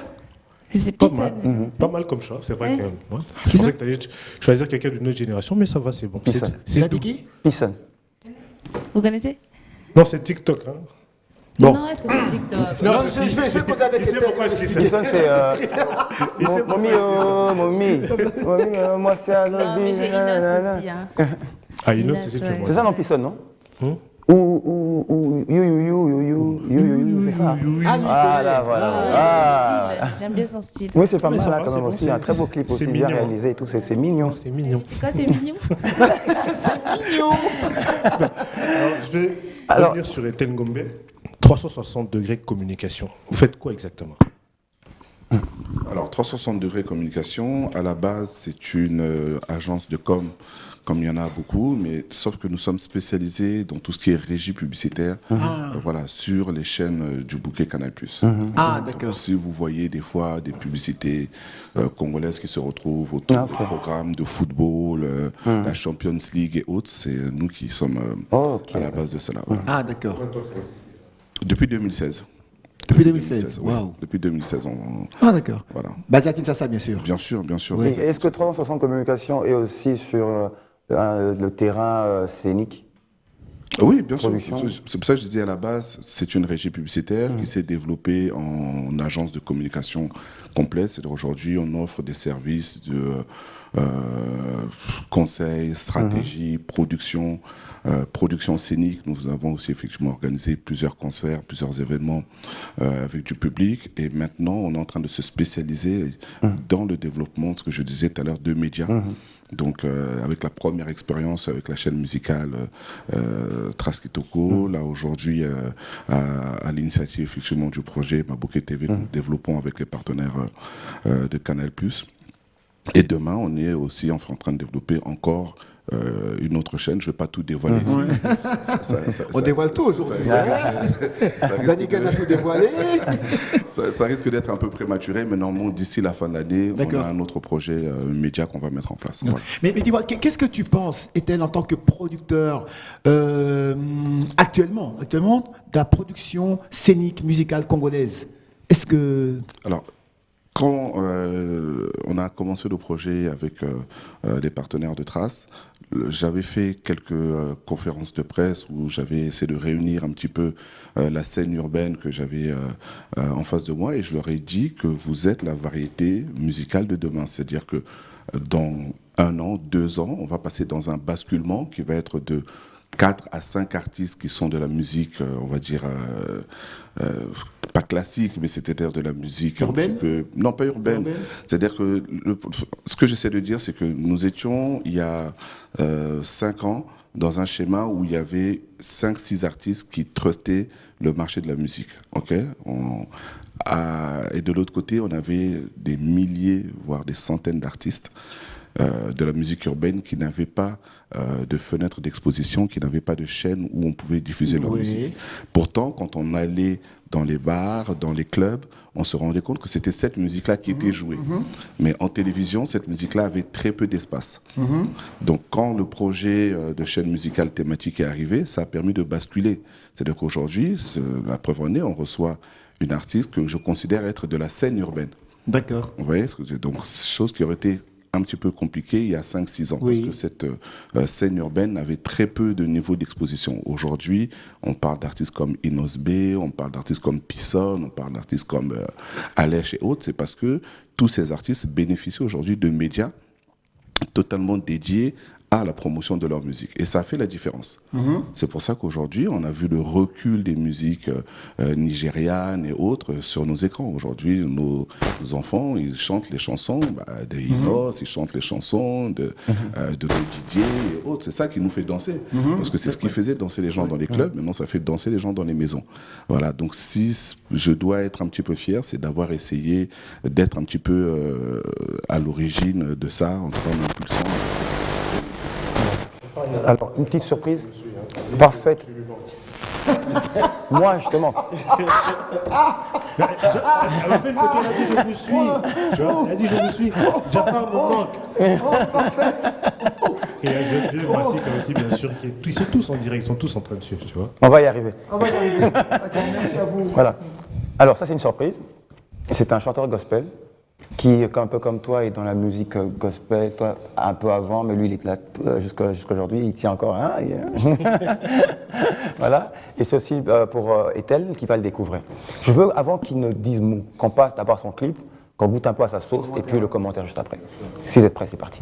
C'est Pas Pisson. mal. Pas mal comme choix, c'est vrai Ouais. que. Ouais. Je pensais que tu allais choisir quelqu'un d'une autre génération, mais ça va, c'est bon. Pisson. C'est dit qui? Pisson. Vous connaissez? Non, c'est TikTok. Hein. Non, est-ce que c'est TikTok? Non, je vais poser avec Tu sais pourquoi je dis ça? Pisson, c'est... Mommy, moi c'est un... Non, mais j'ai Inos aussi. Hein. Ah, Inos, Inos, c'est ouais. C'est ça, non, Pisson, non? You, c'est ça. Voilà. J'aime bien son style. Oui, c'est pas Ouais, mal ça là, va, quand c'est même bon, aussi. Un très beau c'est- clip c'est aussi, bien mignon. réalisé et tout. C'est mignon. C'est mignon. C'est quoi, c'est mignon? Alors, je vais revenir sur Eten Gombe. 360 degrés communication. Vous faites quoi exactement? Alors, 360 degrés communication, à la base, c'est une agence de com, comme il y en a beaucoup, mais sauf que nous sommes spécialisés dans tout ce qui est régie publicitaire, voilà, sur les chaînes du bouquet Canal+. Ah, Donc, d'accord. si vous voyez des fois des publicités congolaises qui se retrouvent autour de programmes de football, la Champions League et autres, c'est nous qui sommes à la base de cela. Voilà. Ah, d'accord. Depuis 2016. Depuis 2016. oui. Waouh. Depuis 2016, Ah, d'accord. voilà. Basé à Kinshasa, bien sûr. Bien sûr, bien sûr. Et est-ce que 360 Communication est aussi sur le terrain scénique? Oui, bien sûr. Production. C'est pour ça que je disais à la base, c'est une régie publicitaire qui s'est développée en agence de communication complète. C'est-à-dire aujourd'hui, on offre des services de conseil, stratégie, production, production scénique. Nous avons aussi effectivement organisé plusieurs concerts, plusieurs événements avec du public. Et maintenant, on est en train de se spécialiser dans le développement, ce que je disais tout à l'heure, de médias. Donc, avec la première expérience avec la chaîne musicale Traskitoko, là aujourd'hui, à l'initiative effectivement du projet Mabouké TV que nous développons avec les partenaires de Canal+. Et demain, on est aussi en train de développer encore une autre chaîne. Je ne vais pas tout dévoiler ici. On dévoile tout aujourd'hui. Danny Gana a tout dévoilé. Ça risque d'être un peu prématuré, mais normalement, d'ici la fin de l'année, on D'accord. a un autre projet média qu'on va mettre en place. Voilà. Mais dis-moi, qu'est-ce que tu penses, Eten, en tant que producteur, actuellement, de la production scénique, musicale congolaise? Est-ce que... Alors, Quand on a commencé le projet avec les partenaires de Trace, j'avais fait quelques conférences de presse où j'avais essayé de réunir un petit peu la scène urbaine que j'avais en face de moi, et je leur ai dit que vous êtes la variété musicale de demain. C'est-à-dire que dans 1 an, 2 ans, on va passer dans un basculement qui va être de 4 à 5 artistes qui sont de la musique, on va dire, pas classique, mais c'est-à-dire de la musique urbaine. Non, pas urbaine. C'est-à-dire que ce que j'essaie de dire, c'est que nous étions, il y a 5 ans, dans un schéma où il y avait 5-6 artistes qui trustaient le marché de la musique. Okay, et de l'autre côté, on avait des milliers, voire des centaines d'artistes de la musique urbaine qui n'avaient pas de fenêtre d'exposition, qui n'avaient pas de chaîne où on pouvait diffuser leur musique. Pourtant, quand on allait dans les bars, dans les clubs, on se rendait compte que c'était cette musique-là qui était jouée. Mais en télévision, cette musique-là avait très peu d'espace. Donc quand le projet de chaîne musicale thématique est arrivé, ça a permis de basculer. C'est-à-dire qu'aujourd'hui, la preuve en est, on reçoit une artiste que je considère être de la scène urbaine. D'accord. Vous voyez, donc chose qui aurait été un petit peu compliqué il y a 5-6 ans, parce que cette scène urbaine avait très peu de niveau d'exposition. Aujourd'hui, on parle d'artistes comme Inos B, on parle d'artistes comme Pisson, on parle d'artistes comme Alèche et autres. C'est parce que tous ces artistes bénéficient aujourd'hui de médias totalement dédiés à la promotion de leur musique. Et ça a fait la différence. C'est pour ça qu'aujourd'hui, on a vu le recul des musiques nigérianes et autres sur nos écrans. Aujourd'hui, nos enfants, ils chantent les chansons de Inos, ils chantent les chansons de Didier et autres. C'est ça qui nous fait danser. Parce que c'est ce qui faisait danser les gens dans les clubs. Maintenant, ça fait danser les gens dans les maisons. Voilà. Donc, si je dois être un petit peu fier, c'est d'avoir essayé d'être un petit peu à l'origine de ça, en impulsant. Alors, une petite surprise parfaite. Moi, justement. Elle a fait une photo, elle a dit je vous suis. Tu vois, elle a dit je vous suis. Jafar me manque. Et il y a Massik aussi, bien sûr. Ils sont tous en direct, ils sont tous en train de suivre, tu vois. On va y arriver. On va y arriver. D'accord, merci à vous. Voilà. Alors, ça, c'est une surprise. C'est un chanteur gospel qui, un peu comme toi, est dans la musique gospel, toi un peu avant, mais lui il éclate jusqu'à aujourd'hui, il tient encore un. Voilà. Et c'est aussi pour Ethel qui va le découvrir. Je veux, avant qu'il ne dise mot, qu'on passe d'abord son clip, qu'on goûte un peu à sa sauce, et puis le commentaire juste après. Si vous êtes prêts, c'est parti.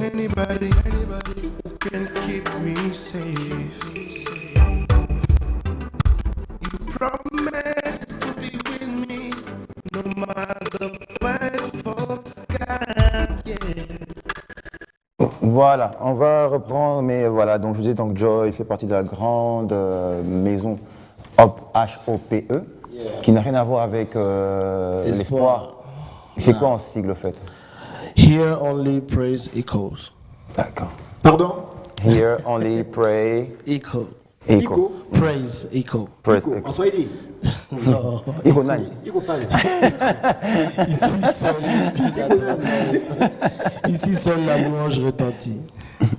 Anybody who can keep me safe. You promise to be with me, no matter what folks got, yeah. Voilà, on va reprendre, mais voilà, donc je vous disais, donc Joy fait partie de la grande maison HOPE, qui n'a rien à voir avec l'espoir. C'est quoi en sigle, au fait? Here only praise echoes. D'accord. Pardon? Here only pray. Echo. Echo. Praise echo. Praise Echo. echo. En Swahili. Non. Echo nani? Echo parle. Ici seule la louange retentit.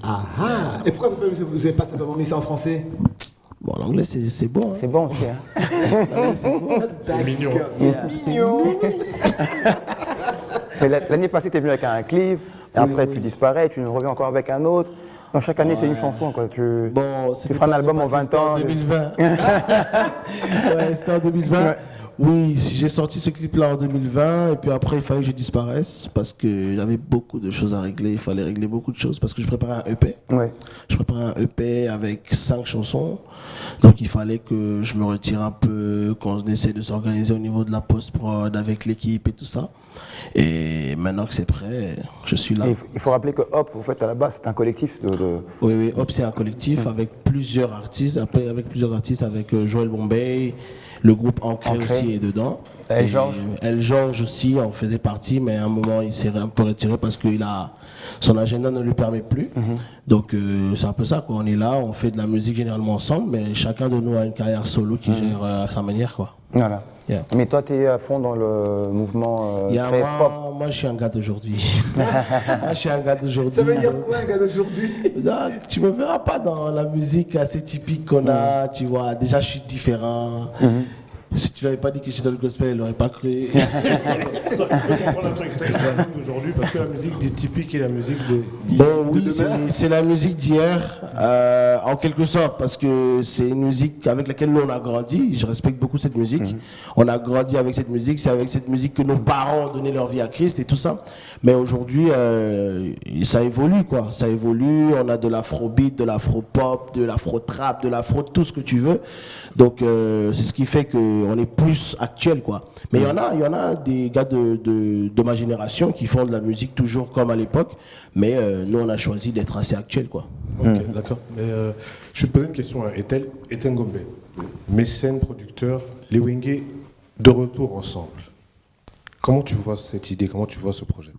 Ah ah. Et pourquoi vous n'avez pas simplement mis ça en français? Bon, l'anglais c'est bon. Hein. C'est bon aussi, hein? C'est mignon. Mignon. L'année passée, tu es venu avec un clip, et après tu disparais, tu nous reviens encore avec un autre. Donc chaque année, c'est une chanson, quoi. Tu c'était feras un pas album en passé, 20 c'était en ans. 2020. Ouais, c'était en 2020. Ouais. Oui, j'ai sorti ce clip-là en 2020 et puis après il fallait que je disparaisse parce que j'avais beaucoup de choses à régler. Il fallait régler beaucoup de choses parce que je préparais un EP. Ouais. Je préparais un EP avec 5 chansons. Donc il fallait que je me retire un peu, qu'on essaie de s'organiser au niveau de la post-prod avec l'équipe et tout ça. Et maintenant que c'est prêt, je suis là. Et il faut rappeler que Hop, en fait, à la base, c'est un collectif de... Oui, Hop, c'est un collectif avec plusieurs artistes, avec Joël Bombay, le groupe Ancré aussi est dedans. El George. El George aussi en faisait partie, mais à un moment il s'est un peu retiré parce que son agenda ne lui permet plus. Donc c'est un peu ça, quoi. On est là, on fait de la musique généralement ensemble, mais chacun de nous a une carrière solo qui gère à sa manière, quoi. Voilà. Yeah. Mais toi, tu es à fond dans le mouvement très pop. Moi, je suis un gars d'aujourd'hui. Je suis un gars d'aujourd'hui. Ça veut dire quoi, un gars d'aujourd'hui? Tu me verras pas dans la musique assez typique qu'on a, tu vois. Déjà, je suis différent. Si tu l'avais pas dit que j'étais dans le gospel, elle l'aurait pas cru. Attends, je peux comprendre un truc. Tu as la musique d'aujourd'hui parce que la musique dit typique et la musique de... Bon, oui, c'est la musique d'hier, en quelque sorte, parce que c'est une musique avec laquelle nous on a grandi. Je respecte beaucoup cette musique. On a grandi avec cette musique. C'est avec cette musique que nos parents ont donné leur vie à Christ et tout ça. Mais aujourd'hui, ça évolue, quoi. Ça évolue. On a de l'afrobeat, de l'afropop, de l'afro-trap, de l'afro, tout ce que tu veux. Donc, c'est ce qui fait qu'on est plus actuel, quoi. Mais il y en a des gars de ma génération qui font de la musique toujours comme à l'époque. Mais nous, on a choisi d'être assez actuel, quoi. Ok, d'accord. Mais je vais te poser une question à Etienne Gombe. Mécène, producteur, les Wingé de retour ensemble. Comment tu vois cette idée? Comment tu vois ce projet?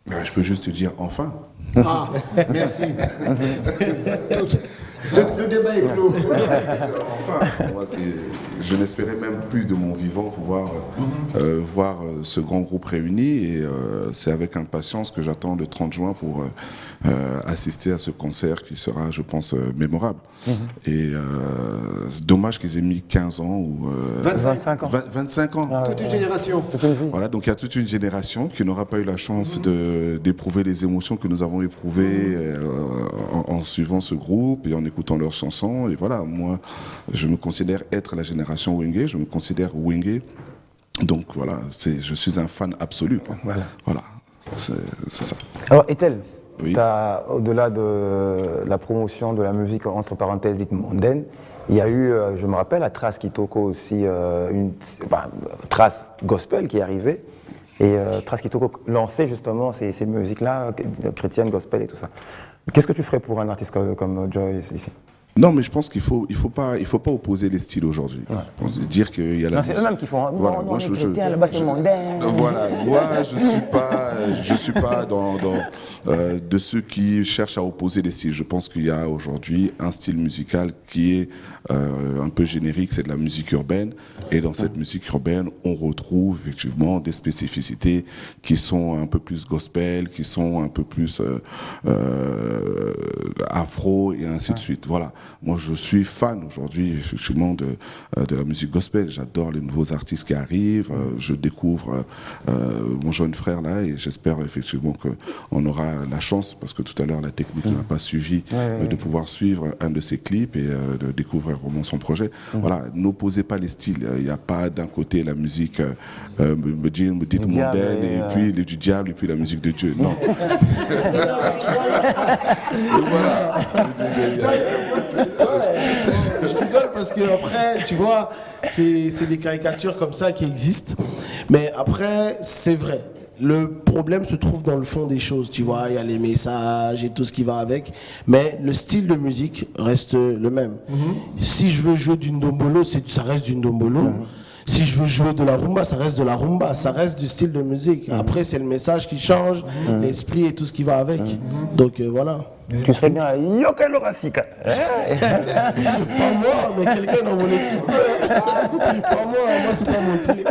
Ben, je peux juste te dire enfin. Ah, merci. Le débat est clos. Enfin, moi, je n'espérais même plus de mon vivant pouvoir voir ce grand groupe réuni et c'est avec impatience que j'attends le 30 juin pour assister à ce concert qui sera, je pense, mémorable. Et dommage qu'ils aient mis 15 ans ou 25 ans. 25 ans. Toute une génération. Voilà, donc il y a toute une génération qui n'aura pas eu la chance d'éprouver les émotions que nous avons éprouvées en suivant ce groupe et en écoutant leurs chansons. Et voilà, moi, je me considère être la génération Wingé, je me considère Wingé. Donc voilà, je suis un fan absolu, quoi. Voilà, c'est ça. Alors, Ethel, oui. Au-delà de la promotion de la musique, entre parenthèses, dite mondaine, il y a eu, je me rappelle, à Trace Kitoko aussi, une Trace Gospel qui est arrivée. Et Trace Kitoko lançait justement ces musiques-là, chrétiennes, gospel et tout ça. Qu'est-ce que tu ferais pour un artiste comme Joy ici? Non, mais je pense qu'il faut pas opposer les styles aujourd'hui. Ouais. Dire qu'il y a la. Non, c'est eux-mêmes qui font. Voilà, non, moi je chrétien, là-bas c'est mondain. Voilà, moi je suis pas dans de ceux qui cherchent à opposer les styles. Je pense qu'il y a aujourd'hui un style musical qui est un peu générique, c'est de la musique urbaine. Et dans cette musique urbaine, on retrouve effectivement des spécificités qui sont un peu plus gospel, qui sont un peu plus afro et ainsi de suite. Voilà. Moi, je suis fan aujourd'hui, effectivement, de la musique gospel. J'adore les nouveaux artistes qui arrivent. Je découvre mon jeune frère là et j'espère effectivement qu'on aura la chance, parce que tout à l'heure, la technique n'a pas suivi, de pouvoir suivre un de ses clips et de découvrir vraiment son projet. Voilà, n'opposez pas les styles. Il n'y a pas d'un côté la musique me dites mondaine et puis du diable et puis la musique de Dieu. Non. Voilà. Je rigole parce que après, tu vois, c'est des caricatures comme ça qui existent. Mais après, c'est vrai. Le problème se trouve dans le fond des choses, tu vois, il y a les messages et tout ce qui va avec, mais le style de musique reste le même. Si je veux jouer du ndombolo, ça reste du ndombolo. Si je veux jouer de la rumba, ça reste de la rumba, ça reste du style de musique. Après, c'est le message qui change, l'esprit et tout ce qui va avec. Donc voilà. Tu serais bien à Yokelo Rasika. Pas moi, mais quelqu'un dans mon équipe. Pas moi c'est pas mon truc.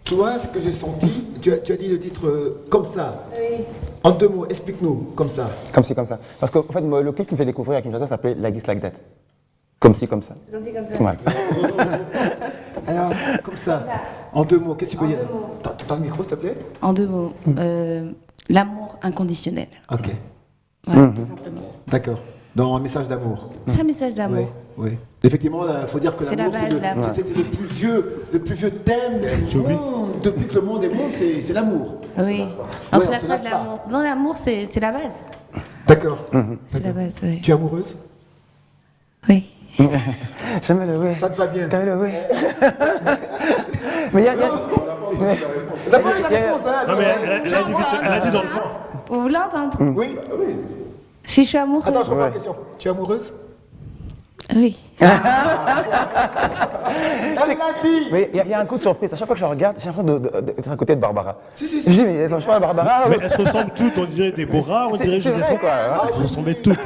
Tu vois ce que j'ai senti, tu as dit le titre comme ça. Oui. En 2 mots, explique-nous, comme ça. Comme ci, comme ça. Parce qu'en fait, le clip qui me fait découvrir à Kinshasa s'appelait Like This, Like That. Comme ci, comme ça. Comme ci, comme ça. Ouais. Alors, comme ça. En 2 mots, qu'est-ce que tu peux dire? Tu parles le micro, s'il te plaît? En 2 mots. l'amour inconditionnel. Ok. Voilà, tout simplement. D'accord. Dans un message d'amour. C'est un message d'amour. Oui. Effectivement, il faut dire que C'est l'amour, la base, l'amour. c'est le plus vieux thème du monde. Depuis que le monde est monde, c'est l'amour. Oui. On se lasse pas de l'amour. Non, l'amour, c'est la base. D'accord. C'est la base, oui. Tu es amoureuse? Oui. Jamais le oui. Ça te va bien? T'as vu le oui. Mais il y a. T'as pas eu la réponse, hein? Non, mais elle a dit dans le fond. Vous voulez entendre? Oui. Si je suis amoureuse? Attends, je reprends la question. Tu es amoureuse? Oui. Elle l'a dit. Mais il y a un coup de surprise. À chaque fois que je regarde, j'ai l'impression d'être à côté de Barbara. Si. Je dis, mais attends, je parle à Barbara. Mais elles se ressemblent toutes, on dirait Déborah, on dirait C'est vrai, Joséphine. quoi. Elles se ressemblent toutes.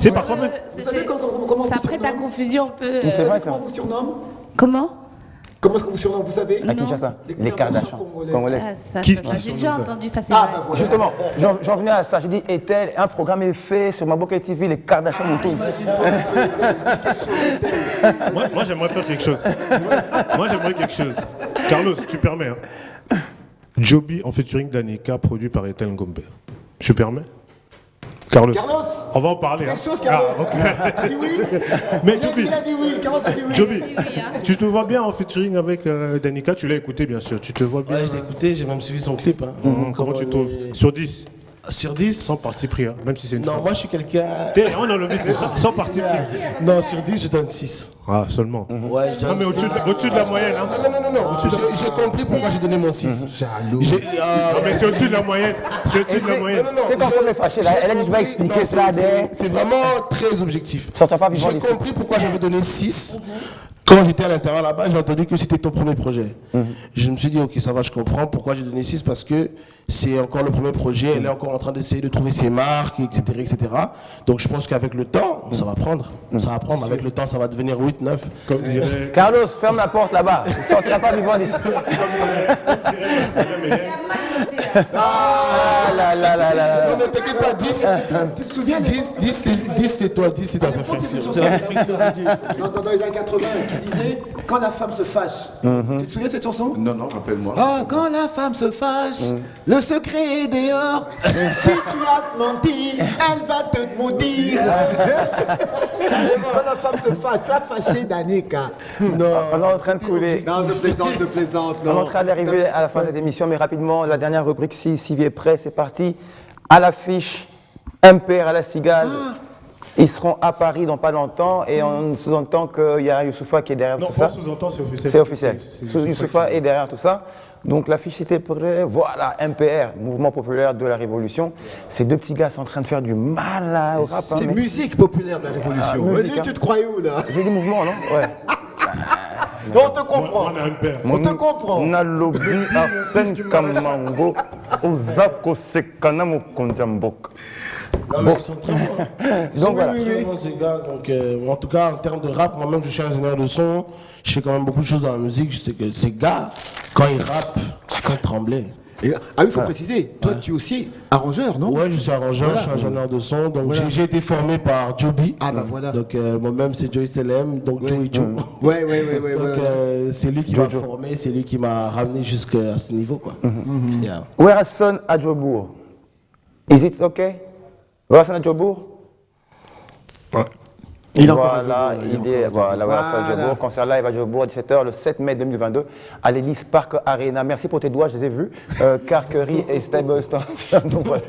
C'est parfois même. Vous savez comment Ça on vous prête à surnomme? confusion un peu. C'est vrai, Comment ça. on vous surnomme? Comment? Comment est-ce qu'on vous surnomme? Vous savez? À Kinshasa, les Kardashians congolais. J'ai déjà entendu ça, c'est Ah, vrai. bah voilà. Justement, j'en venais à ça. J'ai dit, et-elle, un programme est fait sur Maboka TV, les Kardashians et tout. Moi, j'aimerais faire quelque chose. Moi, j'aimerais quelque chose. Carlos, tu permets, hein. Joby en featuring d'Anika, produit par Ethel Ngombe. Tu permets? Carlos. On va en parler. Quelque chose, Carlos. Ah, ok. T'as dit oui? Mais Il a dit oui. Carlos a dit oui. Joby, tu te vois bien en featuring avec Danica, tu l'as écouté bien sûr, tu te vois bien. Ouais, je l'ai écouté, j'ai même suivi son clip. Hein. Comment tu trouves? Sur 10? Sur 10? Sans parti pris, hein, même si c'est une Non, femme. moi je suis quelqu'un. T'es vraiment dans le vide, sans parti pris. Non, sur 10, je donne 6. Ah, seulement. Ouais, je donne Non, mais au-dessus de la moyenne. Hein. Non. J'ai compris pourquoi j'ai donné mon 6. Jaloux. Non, mais c'est au-dessus de la moyenne. C'est au-dessus de la moyenne. C'est quand on est fâché, là. Elle a dit, je vais expliquer ça. C'est vraiment très objectif. Sortir pas vivant J'ai d'ici. compris pourquoi j'avais donné 6. Quand j'étais à l'intérieur là-bas, j'ai entendu que c'était ton premier projet. Je me suis dit, ok, ça va, je comprends pourquoi j'ai donné 6, parce que c'est encore le premier projet, elle est encore en train d'essayer de trouver ses marques, etc. Donc je pense qu'avec le temps, ça va prendre. Ça va prendre, avec le temps, ça va devenir 8, 9. Comme dirait. Carlos, ferme la porte là-bas. Tu sortiras pas vivant d'ici. Ah là là là là. Non mais t'inquiète pas, 10, tu te souviens 10 c'est toi, 10 c'est ta perfection. C'est la perfection, c'est Dieu. Dans les années 80, qui disait quand la femme se fâche. Tu te souviens de cette chanson? Non, rappelle-moi. Ah, quand la femme se fâche, le secret est dehors. Si tu as menti, elle va te maudire. Quand la femme se fâche, tu as fâché Danica. Non, on est en train de couler. Non, je plaisante. On est en train d'arriver à la fin de cette émission, mais rapidement, la dernière rubrique, si est prêt, c'est parti. À l'affiche, MPR à la Cigale. Ils seront à Paris dans pas longtemps et on sous-entend qu'il y a Youssoupha qui est derrière Non, tout ça. pas sous-entend, c'est officiel. C'est officiel. C'est Youssoupha est derrière tout ça. Donc l'affiche c'était prêt. Voilà, MPR, Mouvement populaire de la Révolution. Ces deux petits gars sont en train de faire du mal là, au rap. C'est musique populaire de la Révolution. Musique, Tu te croyais où là? J'ai dit mouvement, non? Ouais. On te comprend. On a un père. On te comprend. Nalobi Arsène Kamango, Ozako Sekana Mokondjambok. Non, mais ils sont très bons. Donc voilà. Très bons, ces gars. Donc, en tout cas, en termes de rap, moi-même, je suis ingénieur de son. Je fais quand même beaucoup de choses dans la musique. Je sais que ces gars, quand ils rappent, ça fait trembler. Et, il faut préciser, toi tu es aussi arrangeur, non? Ouais, je suis arrangeur, Voilà. je suis ingénieur de son. Donc Voilà. j'ai été formé par Joby. Ah bah voilà. Donc moi-même, c'est Joey Selem, donc Joey Joe. Ouais. Donc c'est lui qui m'a formé, c'est lui qui m'a ramené jusqu'à ce niveau, quoi. Yeah. Where a son à Jobourg? Is it okay? Where a son à Jobourg? Ouais. Il est encore à Voilà, Jobourg, il est, voilà, Where a son à Jobourg. Concert live à Jobourg à 17h le 7 mai 2022 à l'Ellis Park Arena. Merci pour tes doigts, je les ai vus. Carquerie et Stable Store. Donc voilà.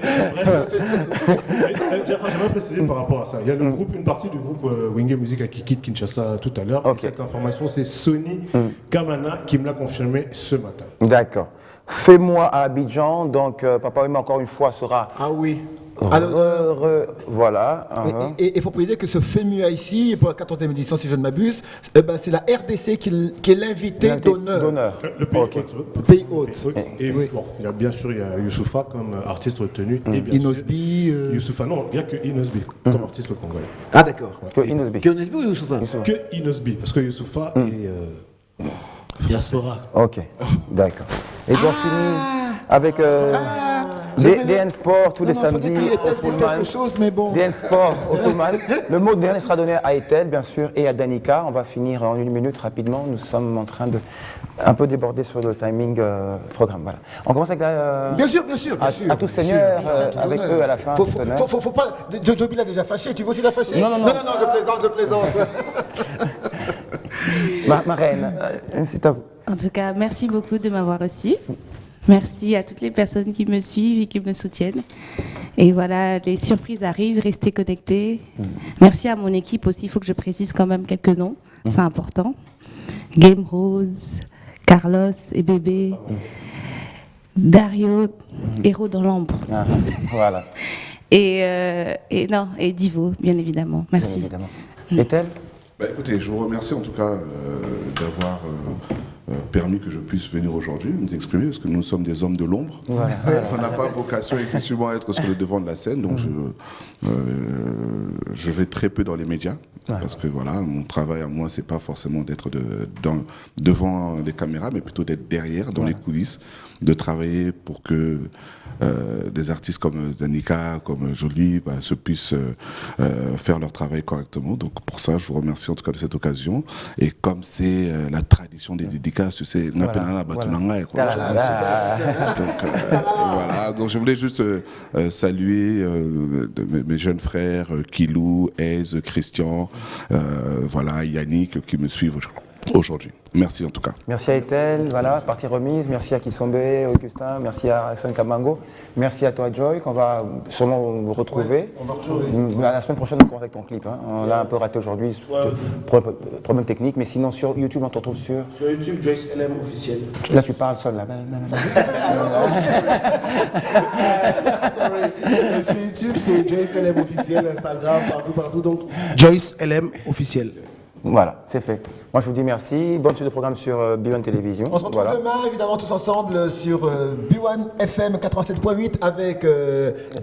J'aimerais préciser par rapport à ça. Il y a le groupe, une partie du groupe Wenge Music qui quitte Kinshasa tout à l'heure. Ok. Et cette information, c'est Sony Kamana qui me l'a confirmé ce matin. D'accord. Fais-moi à Abidjan. Donc Papa Wemba encore une fois sera. Ah oui. Voilà. Et il faut préciser que ce FEMUA ici, pour la 14e édition si je ne m'abuse, c'est la RDC qui est l'invité d'honneur. Le pays Ok. hôte. Le pays hôte. Et Oui. bon, il y a bien sûr il y a Youssoupha comme artiste retenu. Et bien Inosbi. sûr, Youssoupha, non, il n'y a que Inosbi comme artiste congolais. Ah d'accord. Que Inosbi. Que Inosbi ou Youssoupha? Que Inosbi, parce que Youssoupha est. Diaspora. Ok, d'accord. Et j'en finis avec DN Sport tous les samedis au Pullman. Quelque chose, mais bon. DN Sport au Pullman. Le mot DN sera donné à Ethel, bien sûr, et à Danica. On va finir en 1 minute rapidement. Nous sommes en train de un peu déborder sur le timing programme. Voilà. On commence avec la. Bien sûr, bien sûr. À tous seigneurs, avec eux à la fin. Faut pas. Joby l'a déjà fâché. Tu veux aussi la fâcher? Non, je plaisante. Ma reine, c'est à vous. En tout cas, merci beaucoup de m'avoir reçu. Merci à toutes les personnes qui me suivent et qui me soutiennent. Et voilà, les surprises arrivent, restez connectés. Merci à mon équipe aussi, il faut que je précise quand même quelques noms, c'est important. Game Rose, Carlos et Bébé, Dario, Héros dans l'ombre. Voilà. Et Divo, bien évidemment. Merci. Bien évidemment. Ethel? Écoutez, je vous remercie en tout cas d'avoir permis que je puisse venir aujourd'hui, nous exprimer, parce que nous sommes des hommes de l'ombre. Voilà. On n'a pas vocation effectivement à être sur le devant de la scène, donc je vais très peu dans les médias, parce que voilà, mon travail à moi, c'est pas forcément d'être devant les caméras, mais plutôt d'être derrière, dans les coulisses, de travailler pour que des artistes comme Danica, comme Jolie, se puissent faire leur travail correctement. Donc pour ça, je vous remercie en tout cas de cette occasion. Et comme c'est la tradition des dédicaces, c'est voilà. Voilà, donc je voulais juste saluer mes jeunes frères, Kilou, Aise, Christian, voilà, Yannick, qui me suivent aujourd'hui. Merci en tout cas. Merci à Ethel, voilà, partie remise. Merci à Kisombe, Augustin, merci à Hassan Kamango. Merci à toi Joy, qu'on va sûrement vous retrouver. On va retrouver. La semaine prochaine, on commence avec ton clip. Hein. On l'a un peu raté aujourd'hui, problème technique, mais sinon sur YouTube, on te retrouve sur... Sur YouTube, Joyce LM officiel. Là, tu parles seul, là. Sorry. Sur YouTube, c'est Joyce LM officiel, Instagram, partout. Donc, Joyce LM officiel. Voilà, c'est fait. Moi, je vous dis merci. Bonne suite de programme sur B1 Télévision. On se retrouve demain, évidemment, tous ensemble sur B1 FM 87.8 avec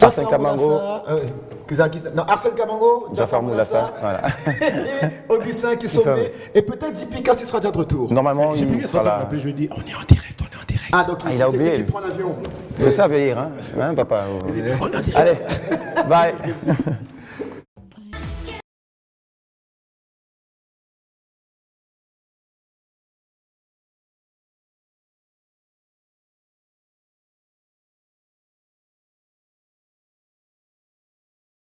Arsène Kamango. Arsène Kamango, Jafar Moulassa. Voilà. et Augustin Kisombe. Et peut-être JP Kassi sera déjà de retour. Normalement, il sera là. Je lui dis, on est en direct. Ah, donc il a oublié. Qui prend l'avion. C'est ça, veut dire, hein, papa. On est en direct. Allez, bye.